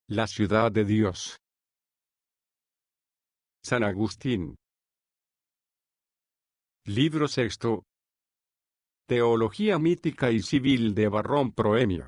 La ciudad de Dios. San Agustín. Libro sexto. Teología mítica y civil de Barrón Proemio.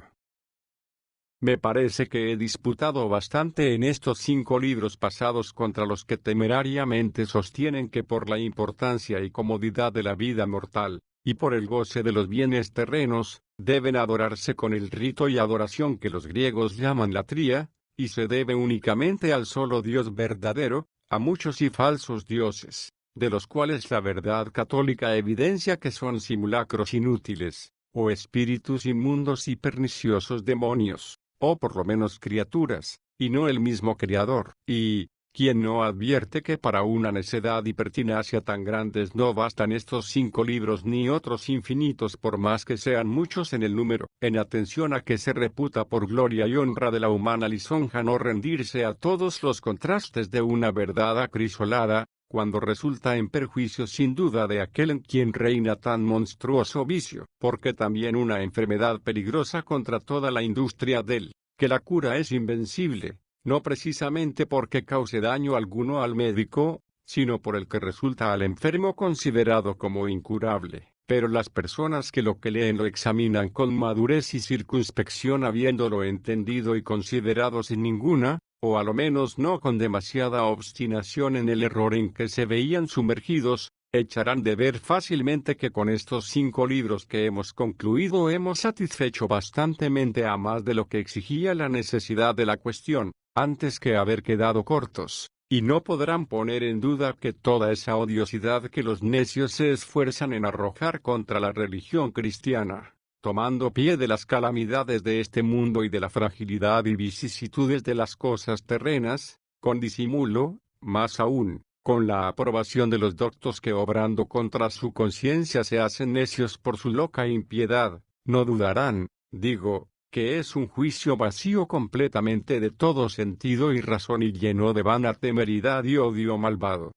Me parece que he disputado bastante en estos 5 libros pasados contra los que temerariamente sostienen que por la importancia y comodidad de la vida mortal, y por el goce de los bienes terrenos, deben adorarse con el rito y adoración que los griegos llaman latría, y se debe únicamente al solo Dios verdadero, a muchos y falsos dioses, de los cuales la verdad católica evidencia que son simulacros inútiles, o espíritus inmundos y perniciosos demonios, o por lo menos criaturas, y no el mismo Creador. Y, ¿quién no advierte que para una necedad y pertinacia tan grandes no bastan estos 5 libros ni otros infinitos por más que sean muchos en el número, en atención a que se reputa por gloria y honra de la humana lisonja no rendirse a todos los contrastes de una verdad acrisolada, cuando resulta en perjuicio sin duda de aquel en quien reina tan monstruoso vicio, porque también una enfermedad peligrosa contra toda la industria del, que la cura es invencible, no precisamente porque cause daño alguno al médico, sino por el que resulta al enfermo considerado como incurable. Pero las personas que lo leen lo examinan con madurez y circunspección habiéndolo entendido y considerado sin ninguna, o a lo menos no con demasiada obstinación en el error en que se veían sumergidos, echarán de ver fácilmente que con estos 5 libros que hemos concluido hemos satisfecho bastantemente a más de lo que exigía la necesidad de la cuestión, antes que haber quedado cortos, y no podrán poner en duda que toda esa odiosidad que los necios se esfuerzan en arrojar contra la religión cristiana, tomando pie de las calamidades de este mundo y de la fragilidad y vicisitudes de las cosas terrenas, con disimulo, más aún, con la aprobación de los doctos que obrando contra su conciencia se hacen necios por su loca impiedad, no dudarán, digo, que es un juicio vacío completamente de todo sentido y razón y lleno de vana temeridad y odio malvado.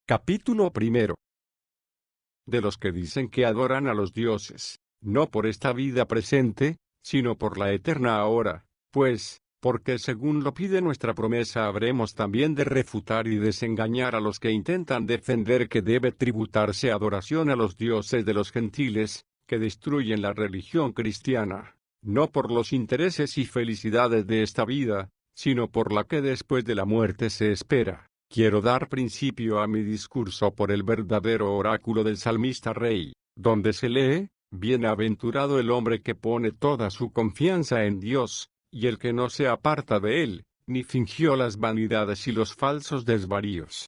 Capítulo primero. De los que dicen que adoran a los dioses, no por esta vida presente, sino por la eterna ahora, pues, porque según lo pide nuestra promesa habremos también de refutar y desengañar a los que intentan defender que debe tributarse adoración a los dioses de los gentiles, que destruyen la religión cristiana, no por los intereses y felicidades de esta vida, sino por la que después de la muerte se espera. Quiero dar principio a mi discurso por el verdadero oráculo del salmista rey, donde se lee: bienaventurado el hombre que pone toda su confianza en Dios, y el que no se aparta de él, ni fingió las vanidades y los falsos desvaríos.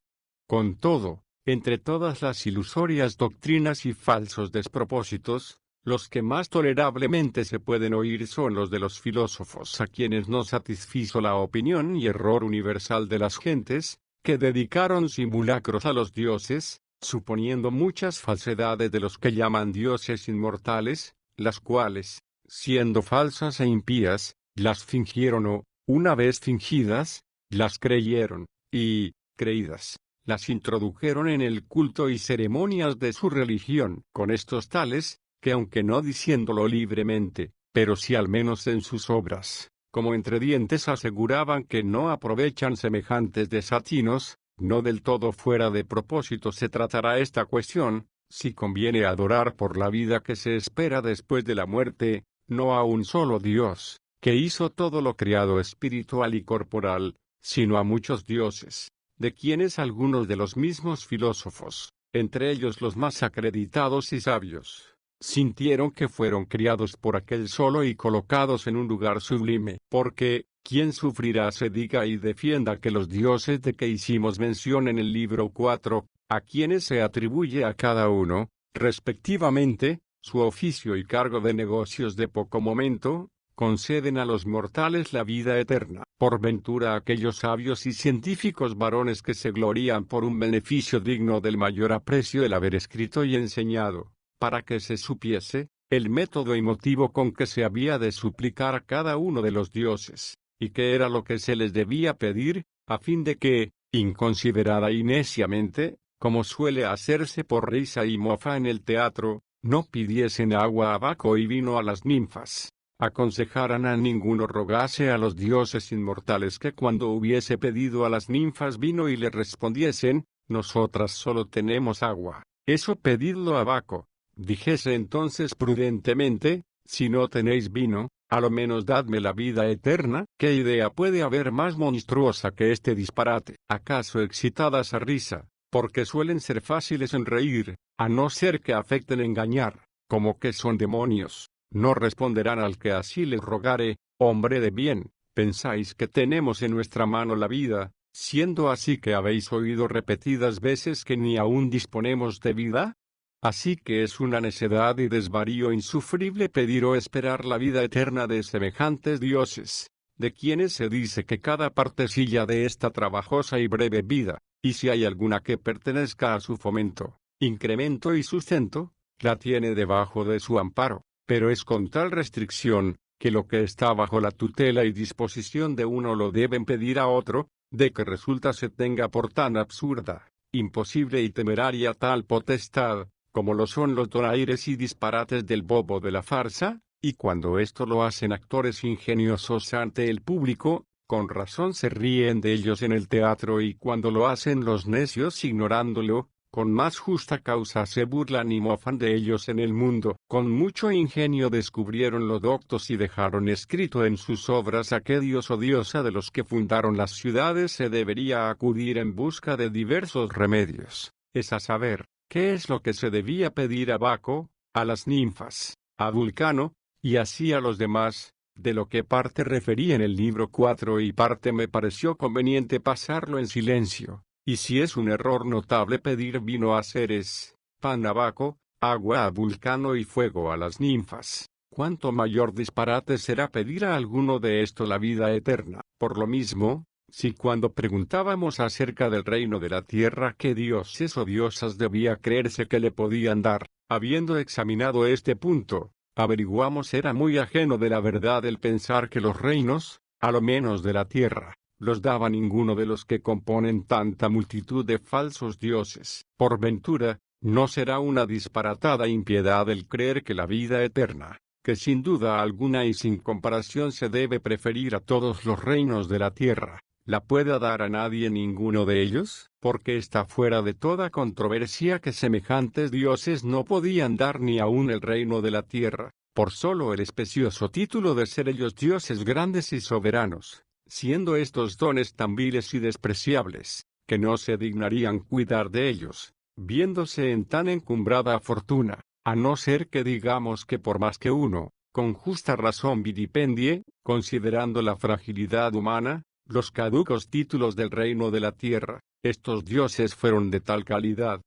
Con todo, entre todas las ilusorias doctrinas y falsos despropósitos, los que más tolerablemente se pueden oír son los de los filósofos a quienes no satisfizo la opinión y error universal de las gentes, que dedicaron simulacros a los dioses, suponiendo muchas falsedades de los que llaman dioses inmortales, las cuales, siendo falsas e impías, las fingieron o, una vez fingidas, las creyeron, y, creídas, las introdujeron en el culto y ceremonias de su religión. Con estos tales, que aunque no diciéndolo libremente, pero sí al menos en sus obras, como entre dientes aseguraban que no aprovechan semejantes desatinos, no del todo fuera de propósito se tratará esta cuestión, si conviene adorar por la vida que se espera después de la muerte, no a un solo Dios, que hizo todo lo criado espiritual y corporal, sino a muchos dioses, de quienes algunos de los mismos filósofos, entre ellos los más acreditados y sabios, sintieron que fueron criados por aquel solo y colocados en un lugar sublime, porque, ¿quién sufrirá se diga y defienda que los dioses de que hicimos mención en el libro 4, a quienes se atribuye a cada uno, respectivamente, su oficio y cargo de negocios de poco momento, conceden a los mortales la vida eterna? Por ventura aquellos sabios y científicos varones que se glorían por un beneficio digno del mayor aprecio el haber escrito y enseñado, para que se supiese, el método y motivo con que se había de suplicar a cada uno de los dioses, y qué era lo que se les debía pedir, a fin de que, inconsiderada y neciamente, como suele hacerse por risa y mofa en el teatro, no pidiesen agua a Baco y vino a las ninfas, aconsejaran a ninguno rogase a los dioses inmortales que cuando hubiese pedido a las ninfas vino y le respondiesen, nosotras solo tenemos agua, eso pedidlo a Baco. Dijese entonces prudentemente, si no tenéis vino, a lo menos dadme la vida eterna. ¿Qué idea puede haber más monstruosa que este disparate? ¿Acaso excitadas a risa, porque suelen ser fáciles en reír, a no ser que afecten engañar, como que son demonios? No responderán al que así les rogare, hombre de bien, ¿pensáis que tenemos en nuestra mano la vida, siendo así que habéis oído repetidas veces que ni aún disponemos de vida? Así que es una necedad y desvarío insufrible pedir o esperar la vida eterna de semejantes dioses, de quienes se dice que cada partecilla de esta trabajosa y breve vida, y si hay alguna que pertenezca a su fomento, incremento y sustento, la tiene debajo de su amparo, pero es con tal restricción, que lo que está bajo la tutela y disposición de uno lo deben pedir a otro, de que resulta se tenga por tan absurda, imposible y temeraria tal potestad, como lo son los donaires y disparates del bobo de la farsa, y cuando esto lo hacen actores ingeniosos ante el público, con razón se ríen de ellos en el teatro, y cuando lo hacen los necios ignorándolo, con más justa causa se burlan y mofan de ellos en el mundo. Con mucho ingenio descubrieron los doctos y dejaron escrito en sus obras a qué dios o diosa de los que fundaron las ciudades se debería acudir en busca de diversos remedios, es a saber, ¿qué es lo que se debía pedir a Baco, a las ninfas, a Vulcano, y así a los demás? De lo que parte referí en el libro 4 y parte me pareció conveniente pasarlo en silencio, y si es un error notable pedir vino a Ceres, pan a Baco, agua a Vulcano y fuego a las ninfas, cuánto mayor disparate será pedir a alguno de esto la vida eterna. Por lo mismo, si cuando preguntábamos acerca del reino de la tierra qué dioses o diosas debía creerse que le podían dar, habiendo examinado este punto, averiguamos era muy ajeno de la verdad el pensar que los reinos, a lo menos de la tierra, los daba ninguno de los que componen tanta multitud de falsos dioses. Por ventura, no será una disparatada impiedad el creer que la vida eterna, que sin duda alguna y sin comparación se debe preferir a todos los reinos de la tierra, la pueda dar a nadie ninguno de ellos, porque está fuera de toda controversia que semejantes dioses no podían dar ni aun el reino de la tierra, por solo el especioso título de ser ellos dioses grandes y soberanos, siendo estos dones tan viles y despreciables, que no se dignarían cuidar de ellos, viéndose en tan encumbrada fortuna, a no ser que digamos que por más que uno, con justa razón vilipendie, considerando la fragilidad humana, los caducos títulos del reino de la tierra, estos dioses fueron de tal calidad,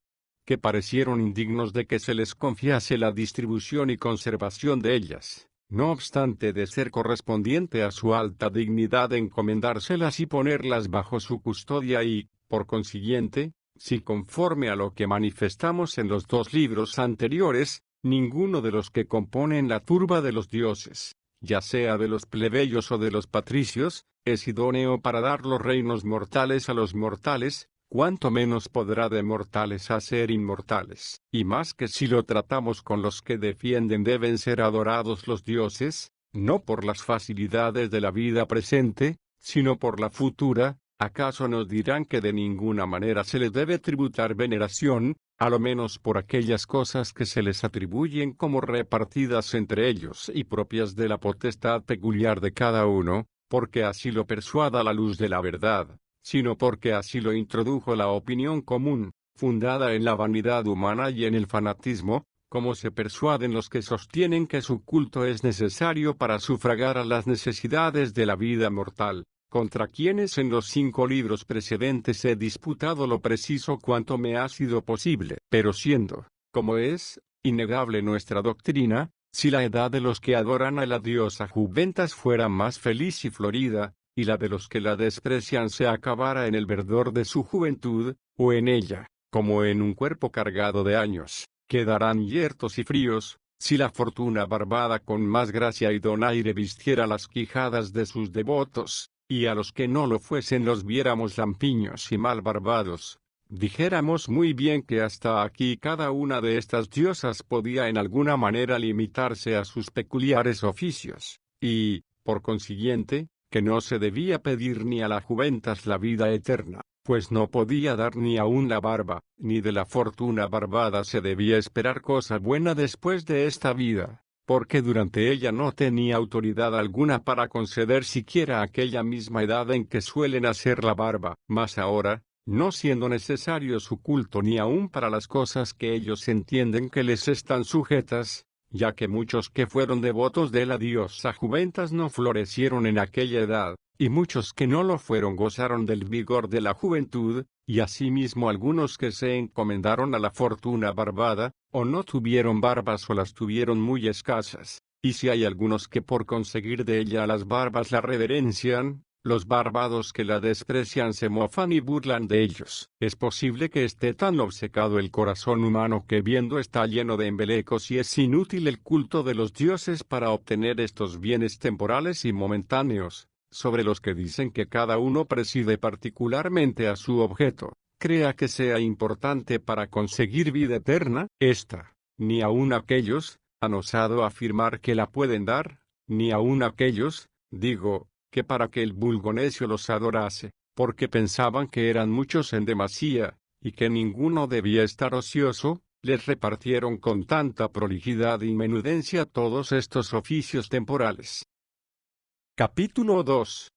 que parecieron indignos de que se les confiase la distribución y conservación de ellas, no obstante de ser correspondiente a su alta dignidad encomendárselas y ponerlas bajo su custodia y, por consiguiente, si conforme a lo que manifestamos en los dos libros anteriores, ninguno de los que componen la turba de los dioses, ya sea de los plebeyos o de los patricios, es idóneo para dar los reinos mortales a los mortales, cuanto menos podrá de mortales hacer inmortales. Y más que si lo tratamos con los que defienden deben ser adorados los dioses, no por las facilidades de la vida presente, sino por la futura, ¿acaso nos dirán que de ninguna manera se les debe tributar veneración, a lo menos por aquellas cosas que se les atribuyen como repartidas entre ellos y propias de la potestad peculiar de cada uno, porque así lo persuada la luz de la verdad, sino porque así lo introdujo la opinión común, fundada en la vanidad humana y en el fanatismo, como se persuaden los que sostienen que su culto es necesario para sufragar a las necesidades de la vida mortal, contra quienes en los 5 libros precedentes he disputado lo preciso cuanto me ha sido posible. Pero siendo, como es, innegable nuestra doctrina, si la edad de los que adoran a la diosa Juventas fuera más feliz y florida, y la de los que la desprecian se acabara en el verdor de su juventud, o en ella, como en un cuerpo cargado de años, quedarán yertos y fríos, si la fortuna barbada con más gracia y donaire vistiera las quijadas de sus devotos, y a los que no lo fuesen los viéramos lampiños y mal barbados, dijéramos muy bien que hasta aquí cada una de estas diosas podía en alguna manera limitarse a sus peculiares oficios, y, por consiguiente, que no se debía pedir ni a la juventas la vida eterna, pues no podía dar ni aun la barba, ni de la fortuna barbada se debía esperar cosa buena después de esta vida, porque durante ella no tenía autoridad alguna para conceder siquiera aquella misma edad en que suelen hacer la barba, mas ahora, no siendo necesario su culto ni aun para las cosas que ellos entienden que les están sujetas, ya que muchos que fueron devotos de la diosa Juventas no florecieron en aquella edad, y muchos que no lo fueron gozaron del vigor de la juventud, y asimismo algunos que se encomendaron a la fortuna barbada, o no tuvieron barbas o las tuvieron muy escasas, y si hay algunos que por conseguir de ella las barbas la reverencian, los barbados que la desprecian se mofan y burlan de ellos. Es posible que esté tan obcecado el corazón humano que viendo está lleno de embelecos y es inútil el culto de los dioses para obtener estos bienes temporales y momentáneos, sobre los que dicen que cada uno preside particularmente a su objeto, crea que sea importante para conseguir vida eterna, ni aun aquellos, han osado afirmar que la pueden dar, ni aun aquellos, digo, que para que el vulgo necio los adorase, porque pensaban que eran muchos en demasía, y que ninguno debía estar ocioso, les repartieron con tanta prolijidad y menudencia todos estos oficios temporales. Capítulo 2.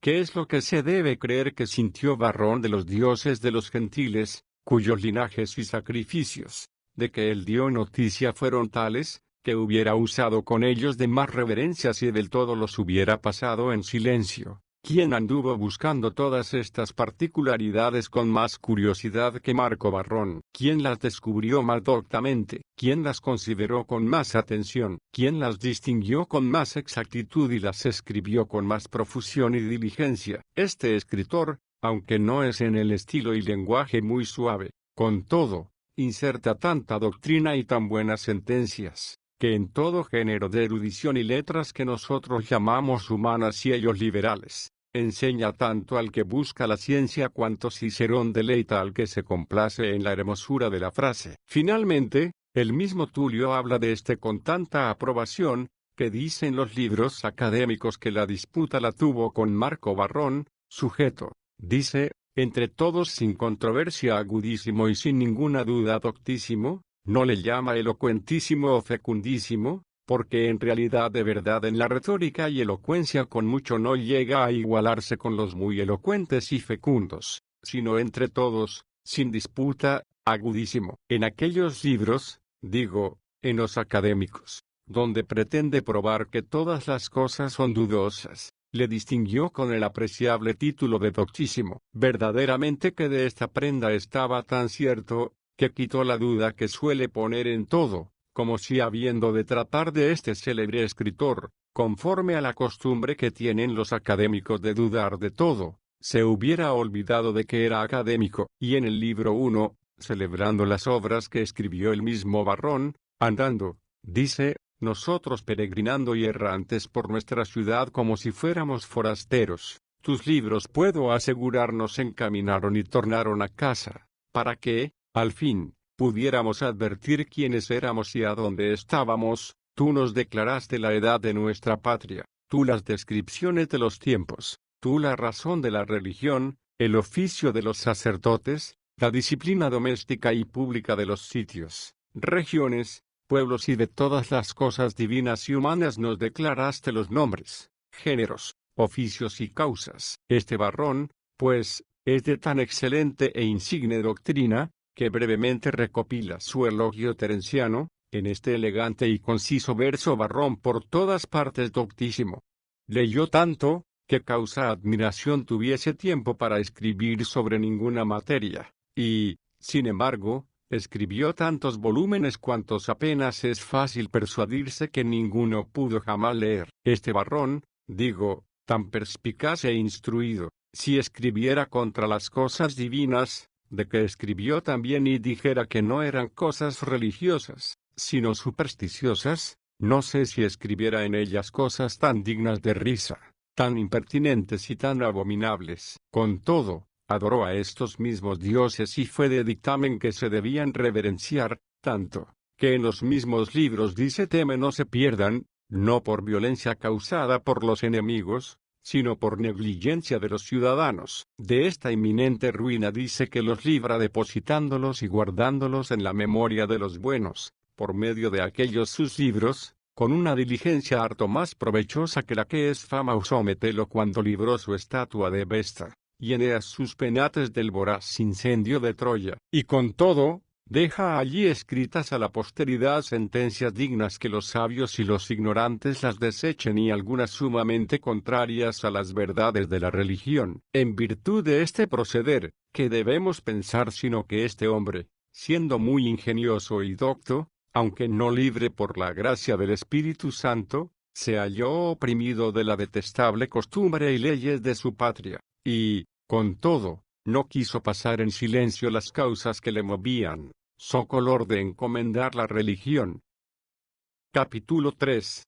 ¿Qué es lo que se debe creer que sintió Varrón de los dioses de los gentiles, cuyos linajes y sacrificios, de que él dio noticia fueron tales, que hubiera usado con ellos de más reverencia si del todo los hubiera pasado en silencio? ¿Quién anduvo buscando todas estas particularidades con más curiosidad que Marco Varrón? ¿Quién las descubrió más doctamente? ¿Quién las consideró con más atención? ¿Quién las distinguió con más exactitud y las escribió con más profusión y diligencia? Este escritor, aunque no es en el estilo y lenguaje muy suave, con todo, inserta tanta doctrina y tan buenas sentencias, que en todo género de erudición y letras que nosotros llamamos humanas y ellos liberales, enseña tanto al que busca la ciencia cuanto Cicerón deleita al que se complace en la hermosura de la frase. Finalmente, el mismo Tulio habla de este con tanta aprobación, que dice en los libros académicos que la disputa la tuvo con Marco Varrón, sujeto, dice, entre todos sin controversia agudísimo y sin ninguna duda doctísimo. No le llama elocuentísimo o fecundísimo, porque en realidad de verdad en la retórica y elocuencia con mucho no llega a igualarse con los muy elocuentes y fecundos, sino entre todos, sin disputa, agudísimo. En aquellos libros, digo, en los académicos, donde pretende probar que todas las cosas son dudosas, le distinguió con el apreciable título de doctísimo. Verdaderamente que de esta prenda estaba tan cierto, que quitó la duda que suele poner en todo, como si habiendo de tratar de este célebre escritor, conforme a la costumbre que tienen los académicos de dudar de todo, se hubiera olvidado de que era académico. Y en el libro 1, celebrando las obras que escribió el mismo Varrón, andando, dice, nosotros peregrinando y errantes por nuestra ciudad como si fuéramos forasteros, tus libros puedo asegurar nos encaminaron y tornaron a casa, para que, al fin, pudiéramos advertir quiénes éramos y a dónde estábamos. Tú nos declaraste la edad de nuestra patria, tú las descripciones de los tiempos, tú la razón de la religión, el oficio de los sacerdotes, la disciplina doméstica y pública de los sitios, regiones, pueblos y de todas las cosas divinas y humanas nos declaraste los nombres, géneros, oficios y causas. Este Varrón, pues, es de tan excelente e insigne doctrina, que brevemente recopila su elogio terenciano, en este elegante y conciso verso Varrón por todas partes doctísimo. Leyó tanto, que causa admiración tuviese tiempo para escribir sobre ninguna materia, y, sin embargo, escribió tantos volúmenes cuantos apenas es fácil persuadirse que ninguno pudo jamás leer. Este Varrón, digo, tan perspicaz e instruido, si escribiera contra las cosas divinas, de que escribió también y dijera que no eran cosas religiosas, sino supersticiosas, no sé si escribiera en ellas cosas tan dignas de risa, tan impertinentes y tan abominables. Con todo, adoró a estos mismos dioses y fue de dictamen que se debían reverenciar, tanto, que en los mismos libros dice teme no se pierdan, no por violencia causada por los enemigos, sino por negligencia de los ciudadanos. De esta inminente ruina dice que los libra depositándolos y guardándolos en la memoria de los buenos, por medio de aquellos sus libros, con una diligencia harto más provechosa que la que es fama usó Metelo cuando libró su estatua de Vesta, y Eneas sus penates del voraz incendio de Troya. Y con todo, deja allí escritas a la posteridad sentencias dignas que los sabios y los ignorantes las desechen y algunas sumamente contrarias a las verdades de la religión. En virtud de este proceder, ¿qué debemos pensar sino que este hombre, siendo muy ingenioso y docto, aunque no libre por la gracia del Espíritu Santo, se halló oprimido de la detestable costumbre y leyes de su patria, y, con todo, no quiso pasar en silencio las causas que le movían, so color de encomendar la religión? Capítulo 3.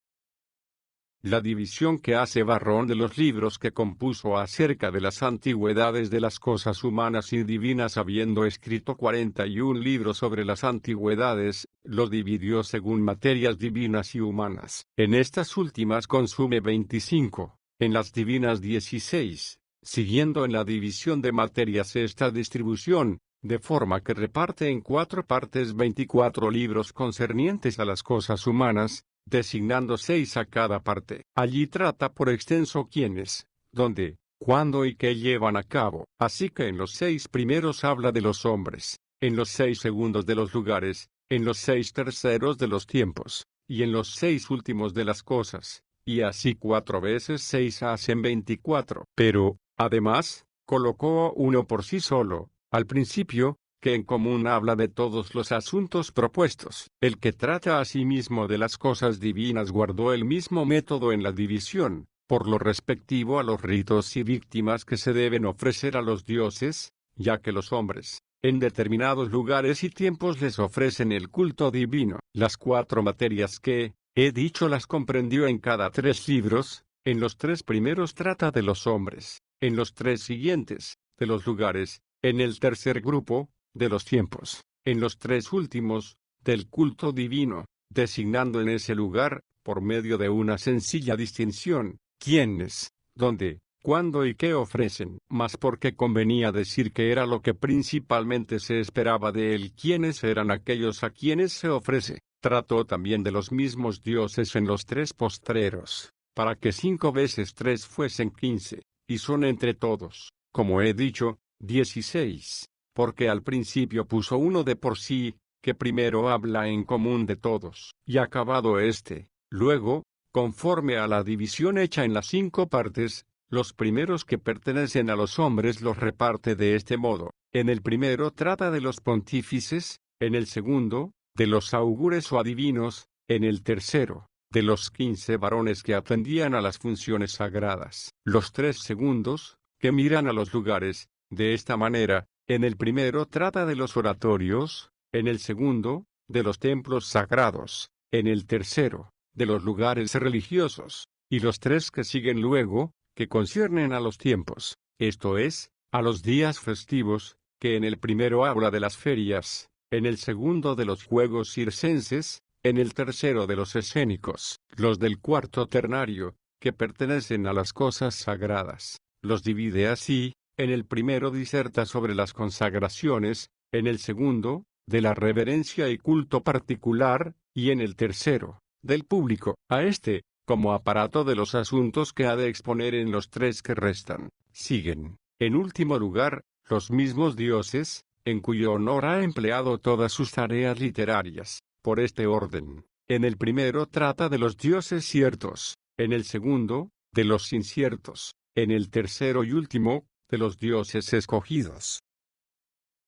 La división que hace Varrón de los libros que compuso acerca de las antigüedades de las cosas humanas y divinas, habiendo escrito 41 libros sobre las antigüedades, los dividió según materias divinas y humanas. En estas últimas consume 25, en las divinas 16, siguiendo en la división de materias esta distribución, de forma que reparte en 4 partes 24 libros concernientes a las cosas humanas, designando 6 a cada parte. Allí trata por extenso quiénes, dónde, cuándo y qué llevan a cabo. Así que en los 6 primeros habla de los hombres, en los 6 segundos de los lugares, en los 6 terceros de los tiempos, y en los 6 últimos de las cosas, y así 4 veces 6 hacen 24. Pero, además, colocó uno por sí solo, al principio, que en común habla de todos los asuntos propuestos. El que trata asimismo de las cosas divinas guardó el mismo método en la división, por lo respectivo a los ritos y víctimas que se deben ofrecer a los dioses, ya que los hombres, en determinados lugares y tiempos les ofrecen el culto divino. Las 4 materias que, he dicho, las comprendió en cada 3 libros, en los 3 primeros trata de los hombres, en los 3 siguientes, de los lugares, en el tercer grupo, de los tiempos, en los 3 últimos, del culto divino, designando en ese lugar, por medio de una sencilla distinción, quiénes, dónde, cuándo y qué ofrecen. Mas porque convenía decir que era lo que principalmente se esperaba de él, quiénes eran aquellos a quienes se ofrece, trató también de los mismos dioses en los 3 postreros, para que 5 veces 3 fuesen 15, y son entre todos, como he dicho, 16. Porque al principio puso uno de por sí, que primero habla en común de todos, y acabado éste, luego, conforme a la división hecha en las 5 partes, los primeros que pertenecen a los hombres los reparte de este modo. En el primero trata de los pontífices, en el segundo, de los augures o adivinos, en el tercero, de los 15 varones que atendían a las funciones sagradas. Los 3 segundos, que miran a los lugares, de esta manera, en el primero trata de los oratorios, en el segundo, de los templos sagrados, en el tercero, de los lugares religiosos, y los 3 que siguen luego, que conciernen a los tiempos, esto es, a los días festivos, que en el primero habla de las ferias, en el segundo de los juegos circenses, en el tercero de los escénicos. Los del cuarto ternario, que pertenecen a las cosas sagradas, los divide así: en el primero diserta sobre las consagraciones, en el segundo, de la reverencia y culto particular, y en el tercero, del público. A este, como aparato de los asuntos que ha de exponer en los 3 que restan, siguen, en último lugar, los mismos dioses, en cuyo honor ha empleado todas sus tareas literarias. Por este orden, en el primero trata de los dioses ciertos, en el segundo, de los inciertos, en el tercero y último, de los dioses escogidos.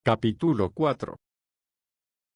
Capítulo 4.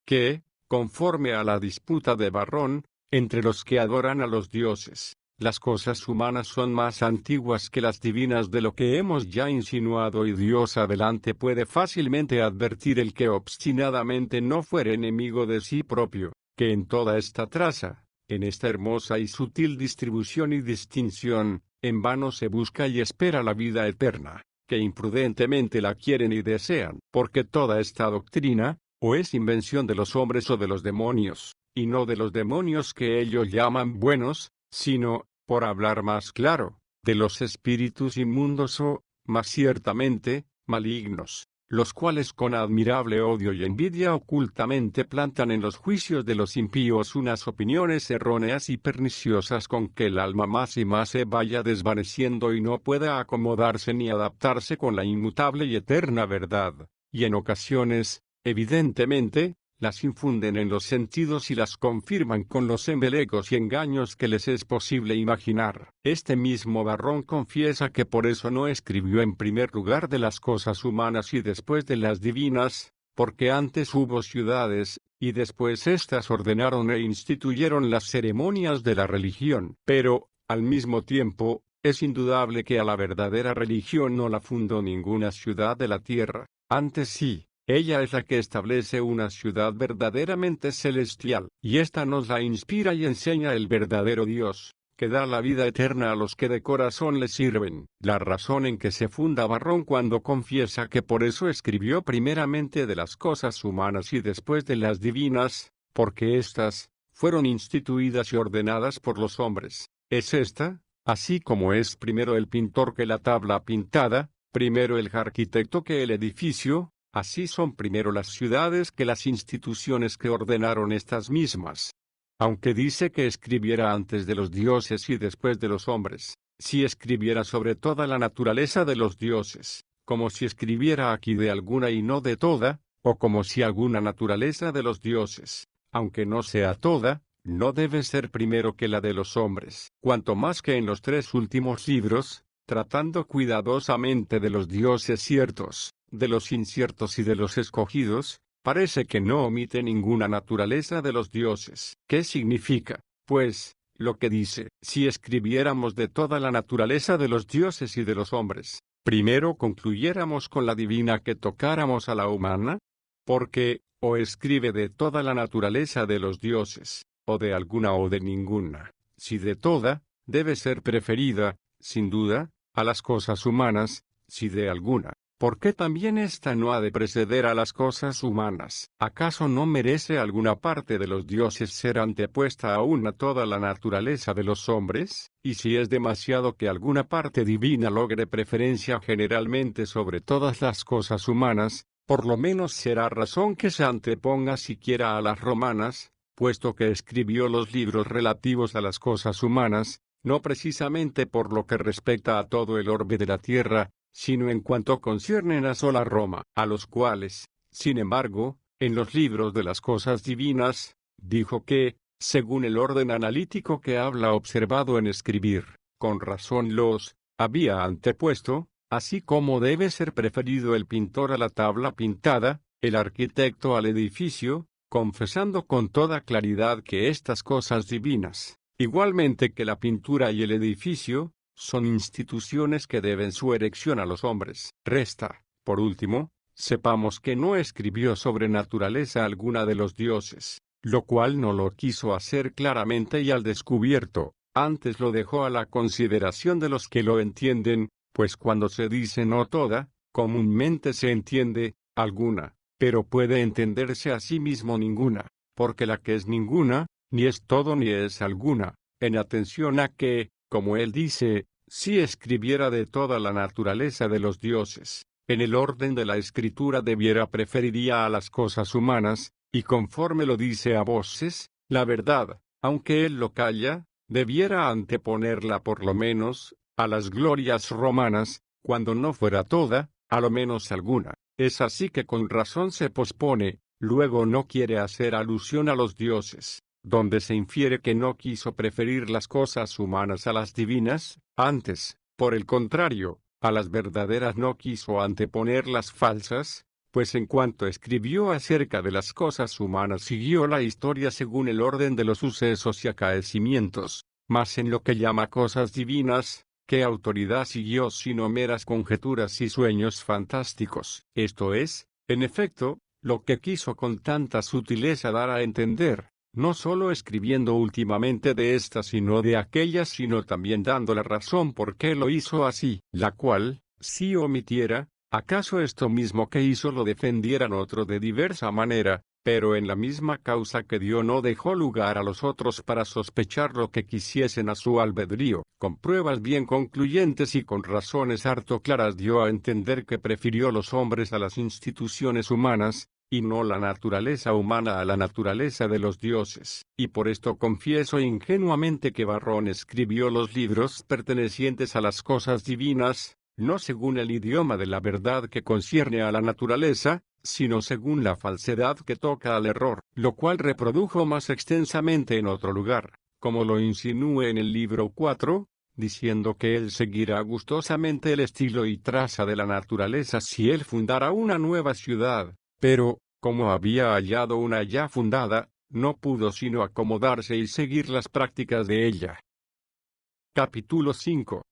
Que, conforme a la disputa de Varrón, entre los que adoran a los dioses, las cosas humanas son más antiguas que las divinas de lo que hemos ya insinuado, y Dios adelante puede fácilmente advertir el que obstinadamente no fuere enemigo de sí propio, que en toda esta traza, en esta hermosa y sutil distribución y distinción, en vano se busca y espera la vida eterna. que imprudentemente la quieren y desean, porque toda esta doctrina, o es invención de los hombres o de los demonios, y no de los demonios que ellos llaman buenos, sino, por hablar más claro, de los espíritus inmundos o, más ciertamente, malignos, los cuales con admirable odio y envidia ocultamente plantan en los juicios de los impíos unas opiniones erróneas y perniciosas con que el alma más y más se vaya desvaneciendo y no pueda acomodarse ni adaptarse con la inmutable y eterna verdad, y en ocasiones, evidentemente, las infunden en los sentidos y las confirman con los embelecos y engaños que les es posible imaginar. Este mismo Varrón confiesa que por eso no escribió en primer lugar de las cosas humanas y después de las divinas, porque antes hubo ciudades, y después éstas ordenaron e instituyeron las ceremonias de la religión. Pero, al mismo tiempo, es indudable que a la verdadera religión no la fundó ninguna ciudad de la tierra, antes sí. Ella es la que establece una ciudad verdaderamente celestial, y ésta nos la inspira y enseña el verdadero Dios, que da la vida eterna a los que de corazón le sirven. La razón en que se funda Varrón cuando confiesa que por eso escribió primeramente de las cosas humanas y después de las divinas, porque éstas fueron instituidas y ordenadas por los hombres, es esta, así como es primero el pintor que la tabla pintada, primero el arquitecto que el edificio, así son primero las ciudades que las instituciones que ordenaron estas mismas. Aunque dice que escribiera antes de los dioses y después de los hombres, si escribiera sobre toda la naturaleza de los dioses, como si escribiera aquí de alguna y no de toda, o como si alguna naturaleza de los dioses, aunque no sea toda, no debe ser primero que la de los hombres. Cuanto más que en los tres últimos libros, tratando cuidadosamente de los dioses ciertos, de los inciertos y de los escogidos, parece que no omite ninguna naturaleza de los dioses. ¿Qué significa, pues, lo que dice? Si escribiéramos de toda la naturaleza de los dioses y de los hombres, primero concluyéramos con la divina que tocáramos a la humana, porque, o escribe de toda la naturaleza de los dioses, o de alguna o de ninguna. Si de toda, debe ser preferida, sin duda, a las cosas humanas, si de alguna. ¿Por qué también ésta no ha de preceder a las cosas humanas? ¿Acaso no merece alguna parte de los dioses ser antepuesta aún a toda la naturaleza de los hombres? Y si es demasiado que alguna parte divina logre preferencia generalmente sobre todas las cosas humanas, por lo menos será razón que se anteponga siquiera a las romanas, puesto que escribió los libros relativos a las cosas humanas, no precisamente por lo que respecta a todo el orbe de la tierra, sino en cuanto conciernen a sola Roma, a los cuales, sin embargo, en los libros de las cosas divinas, dijo que, según el orden analítico que habla observado en escribir, con razón los había antepuesto, así como debe ser preferido el pintor a la tabla pintada, el arquitecto al edificio, confesando con toda claridad que estas cosas divinas, igualmente que la pintura y el edificio, son instituciones que deben su erección a los hombres. Resta, por último, sepamos que no escribió sobre naturaleza alguna de los dioses, lo cual no lo quiso hacer claramente y al descubierto, antes lo dejó a la consideración de los que lo entienden, pues cuando se dice no toda, comúnmente se entiende, alguna, pero puede entenderse a sí mismo ninguna, porque la que es ninguna, ni es todo ni es alguna, en atención a que, como él dice, si escribiera de toda la naturaleza de los dioses, en el orden de la escritura preferiría a las cosas humanas, y conforme lo dice a voces, la verdad, aunque él lo calla, debiera anteponerla por lo menos, a las glorias romanas, cuando no fuera toda, a lo menos alguna. Es así que con razón se pospone, luego no quiere hacer alusión a los dioses, donde se infiere que no quiso preferir las cosas humanas a las divinas, antes, por el contrario, a las verdaderas no quiso anteponer las falsas, pues en cuanto escribió acerca de las cosas humanas siguió la historia según el orden de los sucesos y acaecimientos, mas en lo que llama cosas divinas, ¿qué autoridad siguió sino meras conjeturas y sueños fantásticos? Esto es, en efecto, lo que quiso con tanta sutileza dar a entender, no sólo escribiendo últimamente de estas sino de aquellas, sino también dando la razón por qué lo hizo así, la cual, Si omitiera, ¿acaso esto mismo que hizo lo defendieran otro de diversa manera? Pero en la misma causa que dio no dejó lugar a los otros para sospechar lo que quisiesen a su albedrío. Con pruebas bien concluyentes y con razones harto claras dio a entender que prefirió los hombres a las instituciones humanas, y no la naturaleza humana a la naturaleza de los dioses. Y por esto confieso ingenuamente que Varrón escribió los libros pertenecientes a las cosas divinas, no según el idioma de la verdad que concierne a la naturaleza, sino según la falsedad que toca al error, lo cual reprodujo más extensamente en otro lugar, como lo insinúe en el libro 4, diciendo que él seguirá gustosamente el estilo y traza de la naturaleza si él fundara una nueva ciudad, pero, como había hallado una ya fundada, no pudo sino acomodarse y seguir las prácticas de ella. Capítulo 5.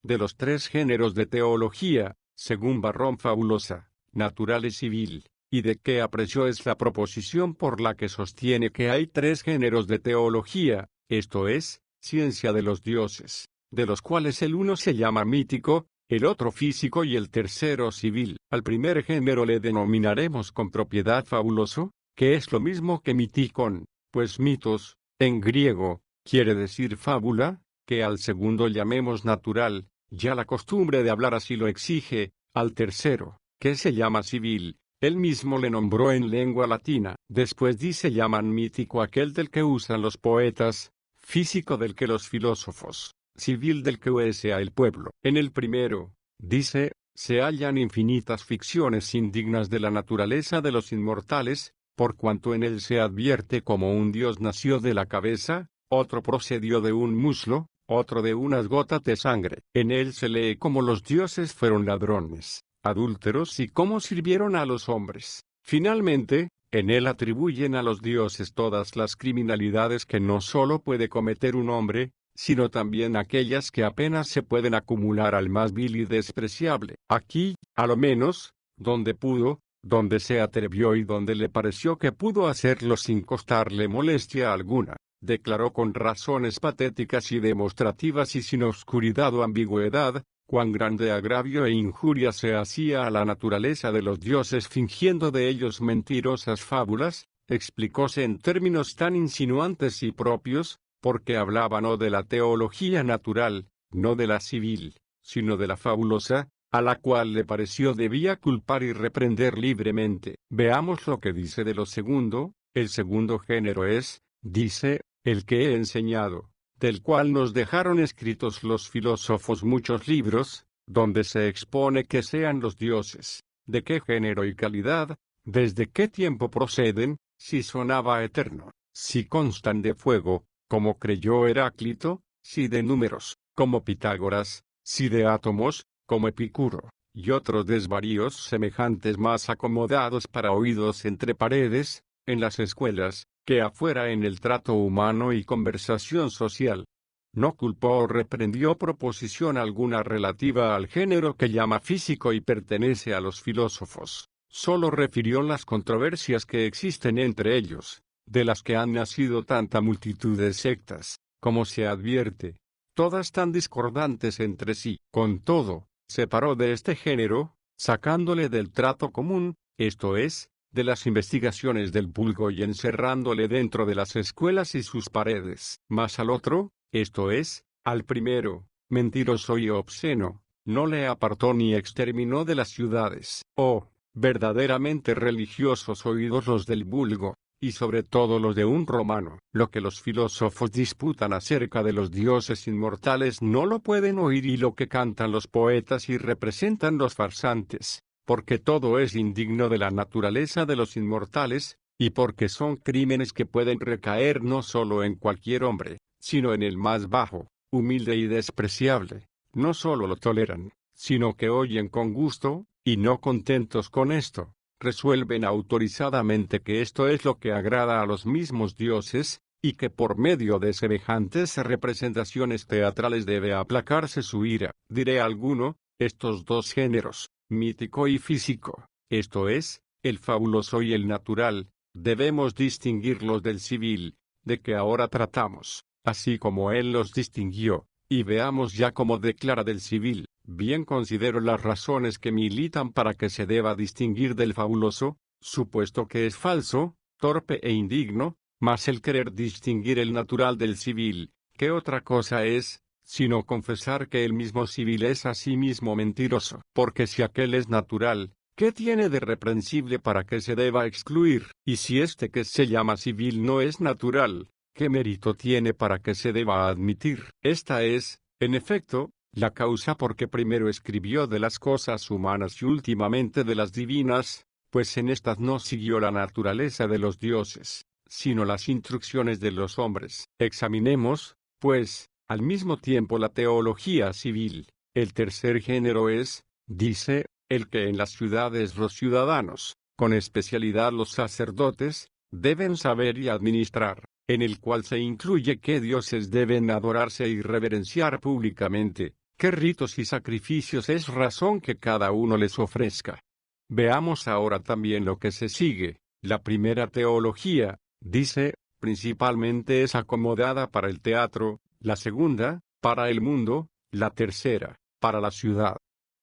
De los tres géneros de teología, según Varrón fabulosa, natural y civil, y de qué aprecio es la proposición por la que sostiene que hay tres géneros de teología, esto es, ciencia de los dioses, de los cuales el uno se llama mítico, el otro físico y el tercero civil. Al primer género le denominaremos con propiedad fabuloso, que es lo mismo que mitikon, pues mitos, en griego, quiere decir fábula, que al segundo llamemos natural, ya la costumbre de hablar así lo exige, al tercero, que se llama civil, él mismo le nombró en lengua latina. Después dice llaman mítico aquel del que usan los poetas, físico del que los filósofos, civil del que usa el pueblo. En el primero, dice, se hallan infinitas ficciones indignas de la naturaleza de los inmortales, por cuanto en él se advierte como un dios nació de la cabeza, otro procedió de un muslo, otro de unas gotas de sangre. En él se lee cómo los dioses fueron ladrones, adúlteros y cómo sirvieron a los hombres. Finalmente, en él atribuyen a los dioses todas las criminalidades que no sólo puede cometer un hombre, sino también aquellas que apenas se pueden acumular al más vil y despreciable. Aquí, a lo menos, donde pudo, donde se atrevió y donde le pareció que pudo hacerlo sin costarle molestia alguna, declaró con razones patéticas y demostrativas y sin oscuridad o ambigüedad, cuán grande agravio e injuria se hacía a la naturaleza de los dioses fingiendo de ellos mentirosas fábulas, explicóse en términos tan insinuantes y propios, porque hablaba no de la teología natural, no de la civil, sino de la fabulosa, a la cual le pareció debía culpar y reprender libremente. Veamos lo que dice de lo segundo. El segundo género es, dice, el que he enseñado, del cual nos dejaron escritos los filósofos muchos libros, donde se expone que sean los dioses, de qué género y calidad, desde qué tiempo proceden, si sonaba eterno, si constan de fuego, como creyó Heráclito, si de números, como Pitágoras, si de átomos, como Epicuro, y otros desvaríos semejantes más acomodados para oídos entre paredes, en las escuelas, que afuera en el trato humano y conversación social. No culpó o reprendió proposición alguna relativa al género que llama físico y pertenece a los filósofos. Solo refirió las controversias que existen entre ellos, de las que han nacido tanta multitud de sectas, como se advierte, todas tan discordantes entre sí. Con todo, separó de este género, sacándole del trato común, esto es, de las investigaciones del vulgo y encerrándole dentro de las escuelas y sus paredes. Mas al otro, esto es, al primero, mentiroso y obsceno, no le apartó ni exterminó de las ciudades. Oh, verdaderamente religiosos oídos los del vulgo, y sobre todo los de un romano. Lo que los filósofos disputan acerca de los dioses inmortales no lo pueden oír y lo que cantan los poetas y representan los farsantes, porque todo es indigno de la naturaleza de los inmortales, y porque son crímenes que pueden recaer no solo en cualquier hombre, sino en el más bajo, humilde y despreciable. No solo lo toleran, sino que oyen con gusto, y no contentos con esto, resuelven autorizadamente que esto es lo que agrada a los mismos dioses, y que por medio de semejantes representaciones teatrales debe aplacarse su ira. Diré alguno, estos dos géneros, mítico y físico, esto es, el fabuloso y el natural, debemos distinguirlos del civil, de que ahora tratamos, así como él los distinguió, y veamos ya cómo declara del civil. bien considero las razones que militan para que se deba distinguir del fabuloso, supuesto que es falso, torpe e indigno, mas el querer distinguir el natural del civil, ¿qué otra cosa es, sino confesar que el mismo civil es a sí mismo mentiroso? Porque si aquel es natural, ¿qué tiene de reprensible para que se deba excluir? Y si este que se llama civil no es natural, ¿qué mérito tiene para que se deba admitir? Esta es, en efecto, la causa por que primero escribió de las cosas humanas y últimamente de las divinas, pues en estas no siguió la naturaleza de los dioses, sino las instrucciones de los hombres. Examinemos, pues, al mismo tiempo la teología civil. El tercer género es, dice, el que en las ciudades los ciudadanos, con especialidad los sacerdotes, deben saber y administrar, en el cual se incluye qué dioses deben adorarse y reverenciar públicamente, qué ritos y sacrificios es razón que cada uno les ofrezca. Veamos ahora también lo que se sigue. La primera teología, dice, principalmente es acomodada para el teatro, la segunda, para el mundo, la tercera, para la ciudad.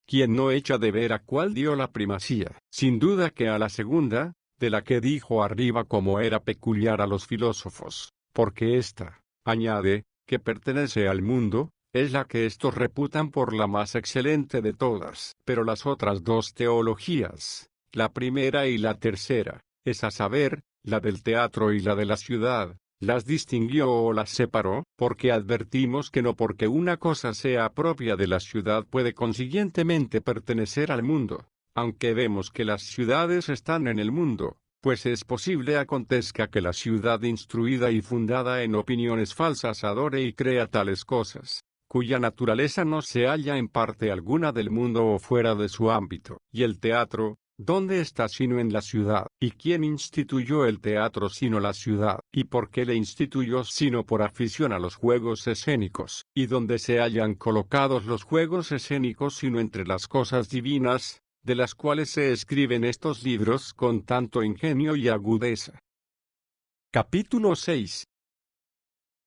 ¿Quién no echa de ver a cuál dio la primacía? Sin duda que a la segunda, de la que dijo arriba como era peculiar a los filósofos, porque ésta, añade, que pertenece al mundo, es la que éstos reputan por la más excelente de todas. Pero las otras dos teologías, la primera y la tercera, es a saber, la del teatro y la de la ciudad, las distinguió o las separó, porque advertimos que no porque una cosa sea propia de la ciudad puede consiguientemente pertenecer al mundo, aunque vemos que las ciudades están en el mundo, pues es posible acontezca que la ciudad instruida y fundada en opiniones falsas adore y crea tales cosas, cuya naturaleza no se halla en parte alguna del mundo o fuera de su ámbito. Y el teatro, ¿dónde está sino en la ciudad? ¿Y quién instituyó el teatro sino la ciudad? ¿Y por qué le instituyó sino por afición a los juegos escénicos? ¿Y dónde se hallan colocados los juegos escénicos sino entre las cosas divinas, de las cuales se escriben estos libros con tanto ingenio y agudeza? Capítulo 6.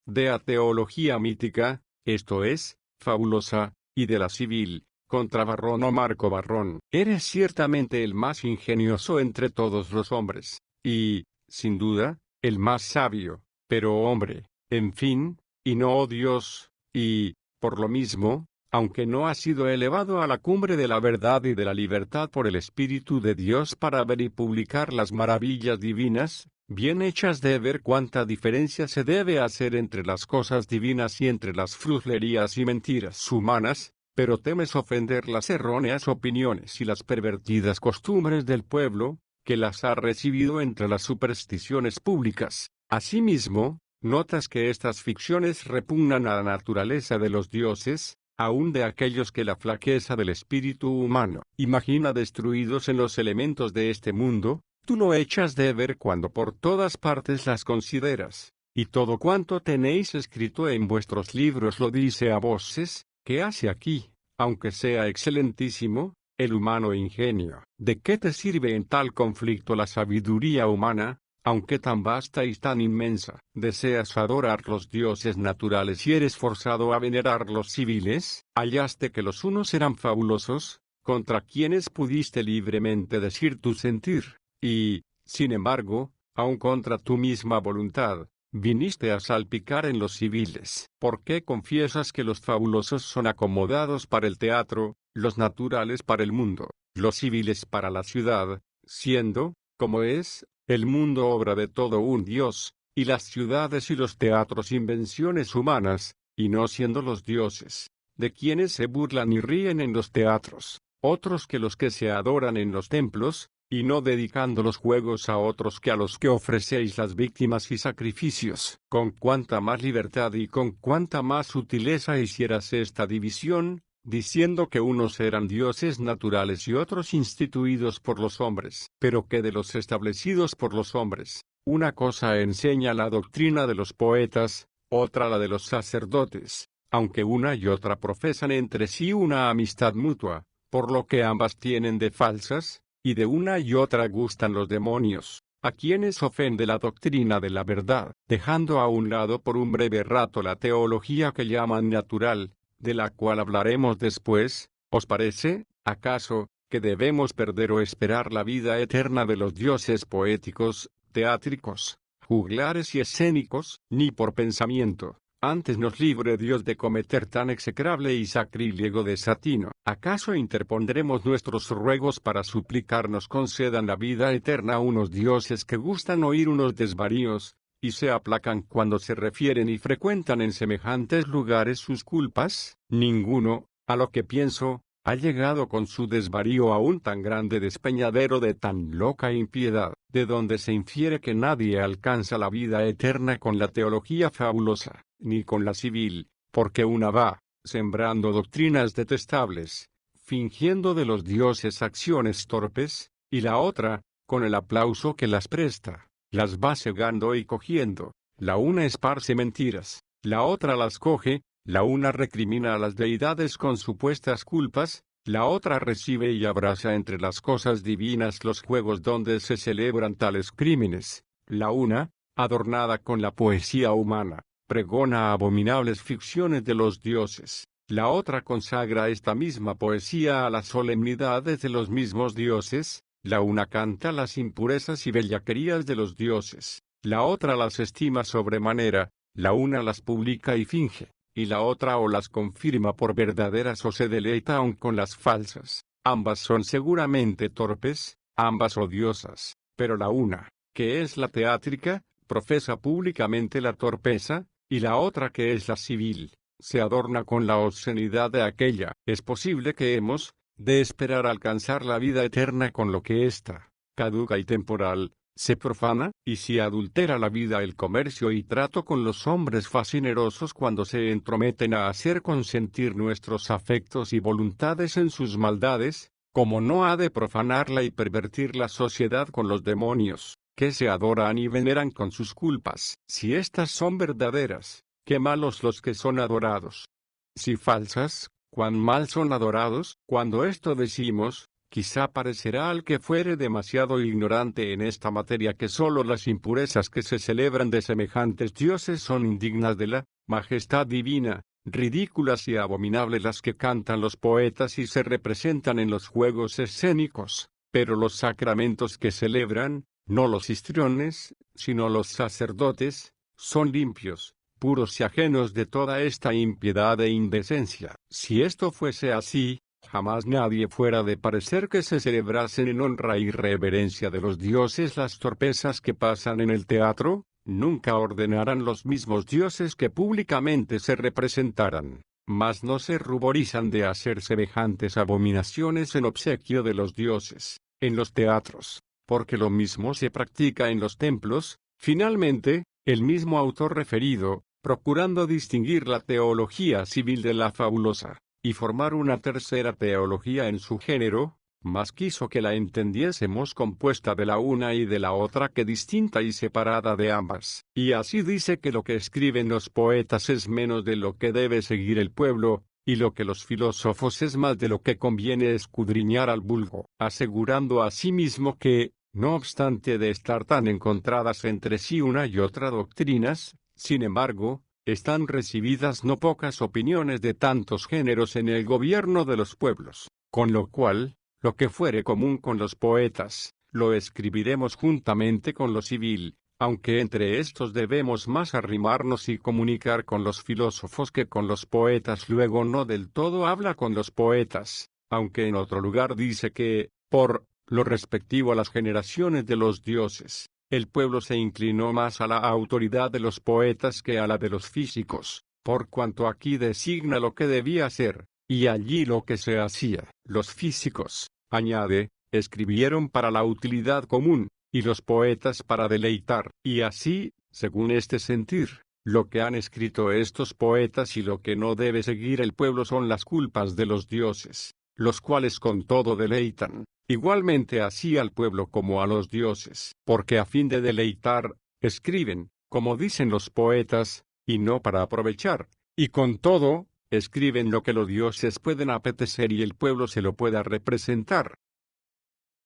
De la teología mítica, esto es, fabulosa, y de la civil, contra Varrón o Marco Varrón. Eres ciertamente el más ingenioso entre todos los hombres, y, sin duda, el más sabio, pero hombre, en fin, y no Dios, y, por lo mismo, aunque no ha sido elevado a la cumbre de la verdad y de la libertad por el Espíritu de Dios para ver y publicar las maravillas divinas, bien hechas de ver cuánta diferencia se debe hacer entre las cosas divinas y entre las fruslerías y mentiras humanas, pero temes ofender las erróneas opiniones y las pervertidas costumbres del pueblo, que las ha recibido entre las supersticiones públicas. Asimismo, notas que estas ficciones repugnan a la naturaleza de los dioses, aun de aquellos que la flaqueza del espíritu humano imagina destruidos en los elementos de este mundo. Tú no echas de ver cuando por todas partes las consideras, y todo cuanto tenéis escrito en vuestros libros lo dice a voces, que hace aquí, aunque sea excelentísimo, el humano ingenio. ¿De qué te sirve en tal conflicto la sabiduría humana, aunque tan vasta y tan inmensa? ¿Deseas adorar los dioses naturales y eres forzado a venerar los civiles? ¿Hallaste que los unos eran fabulosos, contra quienes pudiste libremente decir tu sentir? Y, sin embargo, aun contra tu misma voluntad, viniste a salpicar en los civiles. ¿Por qué confiesas que los fabulosos son acomodados para el teatro, los naturales para el mundo, los civiles para la ciudad, siendo, como es, el mundo obra de todo un Dios, y las ciudades y los teatros invenciones humanas, y no siendo los dioses, de quienes se burlan y ríen en los teatros, otros que los que se adoran en los templos, y no dedicando los juegos a otros que a los que ofrecéis las víctimas y sacrificios? Con cuánta más libertad y con cuánta más sutileza hicieras esta división, diciendo que unos eran dioses naturales y otros instituidos por los hombres, pero que de los establecidos por los hombres, una cosa enseña la doctrina de los poetas, otra la de los sacerdotes, aunque una y otra profesan entre sí una amistad mutua, por lo que ambas tienen de falsas, y de una y otra gustan los demonios, a quienes ofende la doctrina de la verdad, dejando a un lado por un breve rato la teología que llaman natural, de la cual hablaremos después. ¿Os parece, acaso, que debemos perder o esperar la vida eterna de los dioses poéticos, teátricos, juglares y escénicos? Ni por pensamiento. Antes nos libre Dios de cometer tan execrable y sacrílego desatino. ¿Acaso interpondremos nuestros ruegos para suplicar nos concedan la vida eterna a unos dioses que gustan oír unos desvaríos, y se aplacan cuando se refieren y frecuentan en semejantes lugares sus culpas? Ninguno, a lo que pienso, ha llegado con su desvarío a un tan grande despeñadero de tan loca impiedad, de donde se infiere que nadie alcanza la vida eterna con la teología fabulosa, ni con la civil, porque una va, sembrando doctrinas detestables, fingiendo de los dioses acciones torpes, y la otra, con el aplauso que las presta, las va cegando y cogiendo. La una esparce mentiras, la otra las coge. La una recrimina a las deidades con supuestas culpas, la otra recibe y abraza entre las cosas divinas los juegos donde se celebran tales crímenes. La una, adornada con la poesía humana, pregona abominables ficciones de los dioses. La otra consagra esta misma poesía a las solemnidades de los mismos dioses. La una canta las impurezas y bellaquerías de los dioses. La otra las estima sobremanera. La una las publica y finge, y la otra o las confirma por verdaderas o se deleita aun con las falsas. Ambas son seguramente torpes, ambas odiosas, pero la una, que es la teátrica, profesa públicamente la torpeza, y la otra que es la civil, se adorna con la obscenidad de aquella. Es posible que hemos de esperar alcanzar la vida eterna con lo que ésta, caduca y temporal, se profana, y si adultera la vida el comercio y trato con los hombres fascinerosos cuando se entrometen a hacer consentir nuestros afectos y voluntades en sus maldades, como no ha de profanarla y pervertir la sociedad con los demonios, que se adoran y veneran con sus culpas. Si éstas son verdaderas, qué malos los que son adorados. Si falsas, cuán mal son adorados. Cuando esto decimos, quizá parecerá al que fuere demasiado ignorante en esta materia que sólo las impurezas que se celebran de semejantes dioses son indignas de la majestad divina, ridículas y abominables las que cantan los poetas y se representan en los juegos escénicos, pero los sacramentos que celebran, no los histriones, sino los sacerdotes, son limpios, puros y ajenos de toda esta impiedad e indecencia. Si esto fuese así, jamás nadie fuera de parecer que se celebrasen en honra y reverencia de los dioses las torpezas que pasan en el teatro. Nunca ordenarán los mismos dioses que públicamente se representaran, mas no se ruborizan de hacer semejantes abominaciones en obsequio de los dioses, en los teatros, porque lo mismo se practica en los templos. Finalmente, el mismo autor referido, procurando distinguir la teología civil de la fabulosa, y formar una tercera teología en su género, mas quiso que la entendiésemos compuesta de la una y de la otra que distinta y separada de ambas. Y así dice que lo que escriben los poetas es menos de lo que debe seguir el pueblo, y lo que los filósofos es más de lo que conviene escudriñar al vulgo, asegurando asimismo que, no obstante de estar tan encontradas entre sí una y otra doctrinas, sin embargo, están recibidas no pocas opiniones de tantos géneros en el gobierno de los pueblos, con lo cual, lo que fuere común con los poetas, lo escribiremos juntamente con lo civil, aunque entre estos debemos más arrimarnos y comunicar con los filósofos que con los poetas. Luego no del todo habla con los poetas, aunque en otro lugar dice que, por lo respectivo a las generaciones de los dioses, el pueblo se inclinó más a la autoridad de los poetas que a la de los físicos, por cuanto aquí designa lo que debía ser, y allí lo que se hacía. Los físicos, añade, escribieron para la utilidad común, y los poetas para deleitar. Y así, según este sentir, lo que han escrito estos poetas y lo que no debe seguir el pueblo son las culpas de los dioses, los cuales con todo deleitan, igualmente así al pueblo como a los dioses, porque a fin de deleitar, escriben, como dicen los poetas, y no para aprovechar, y con todo, escriben lo que los dioses pueden apetecer y el pueblo se lo pueda representar.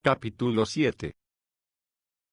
Capítulo 7.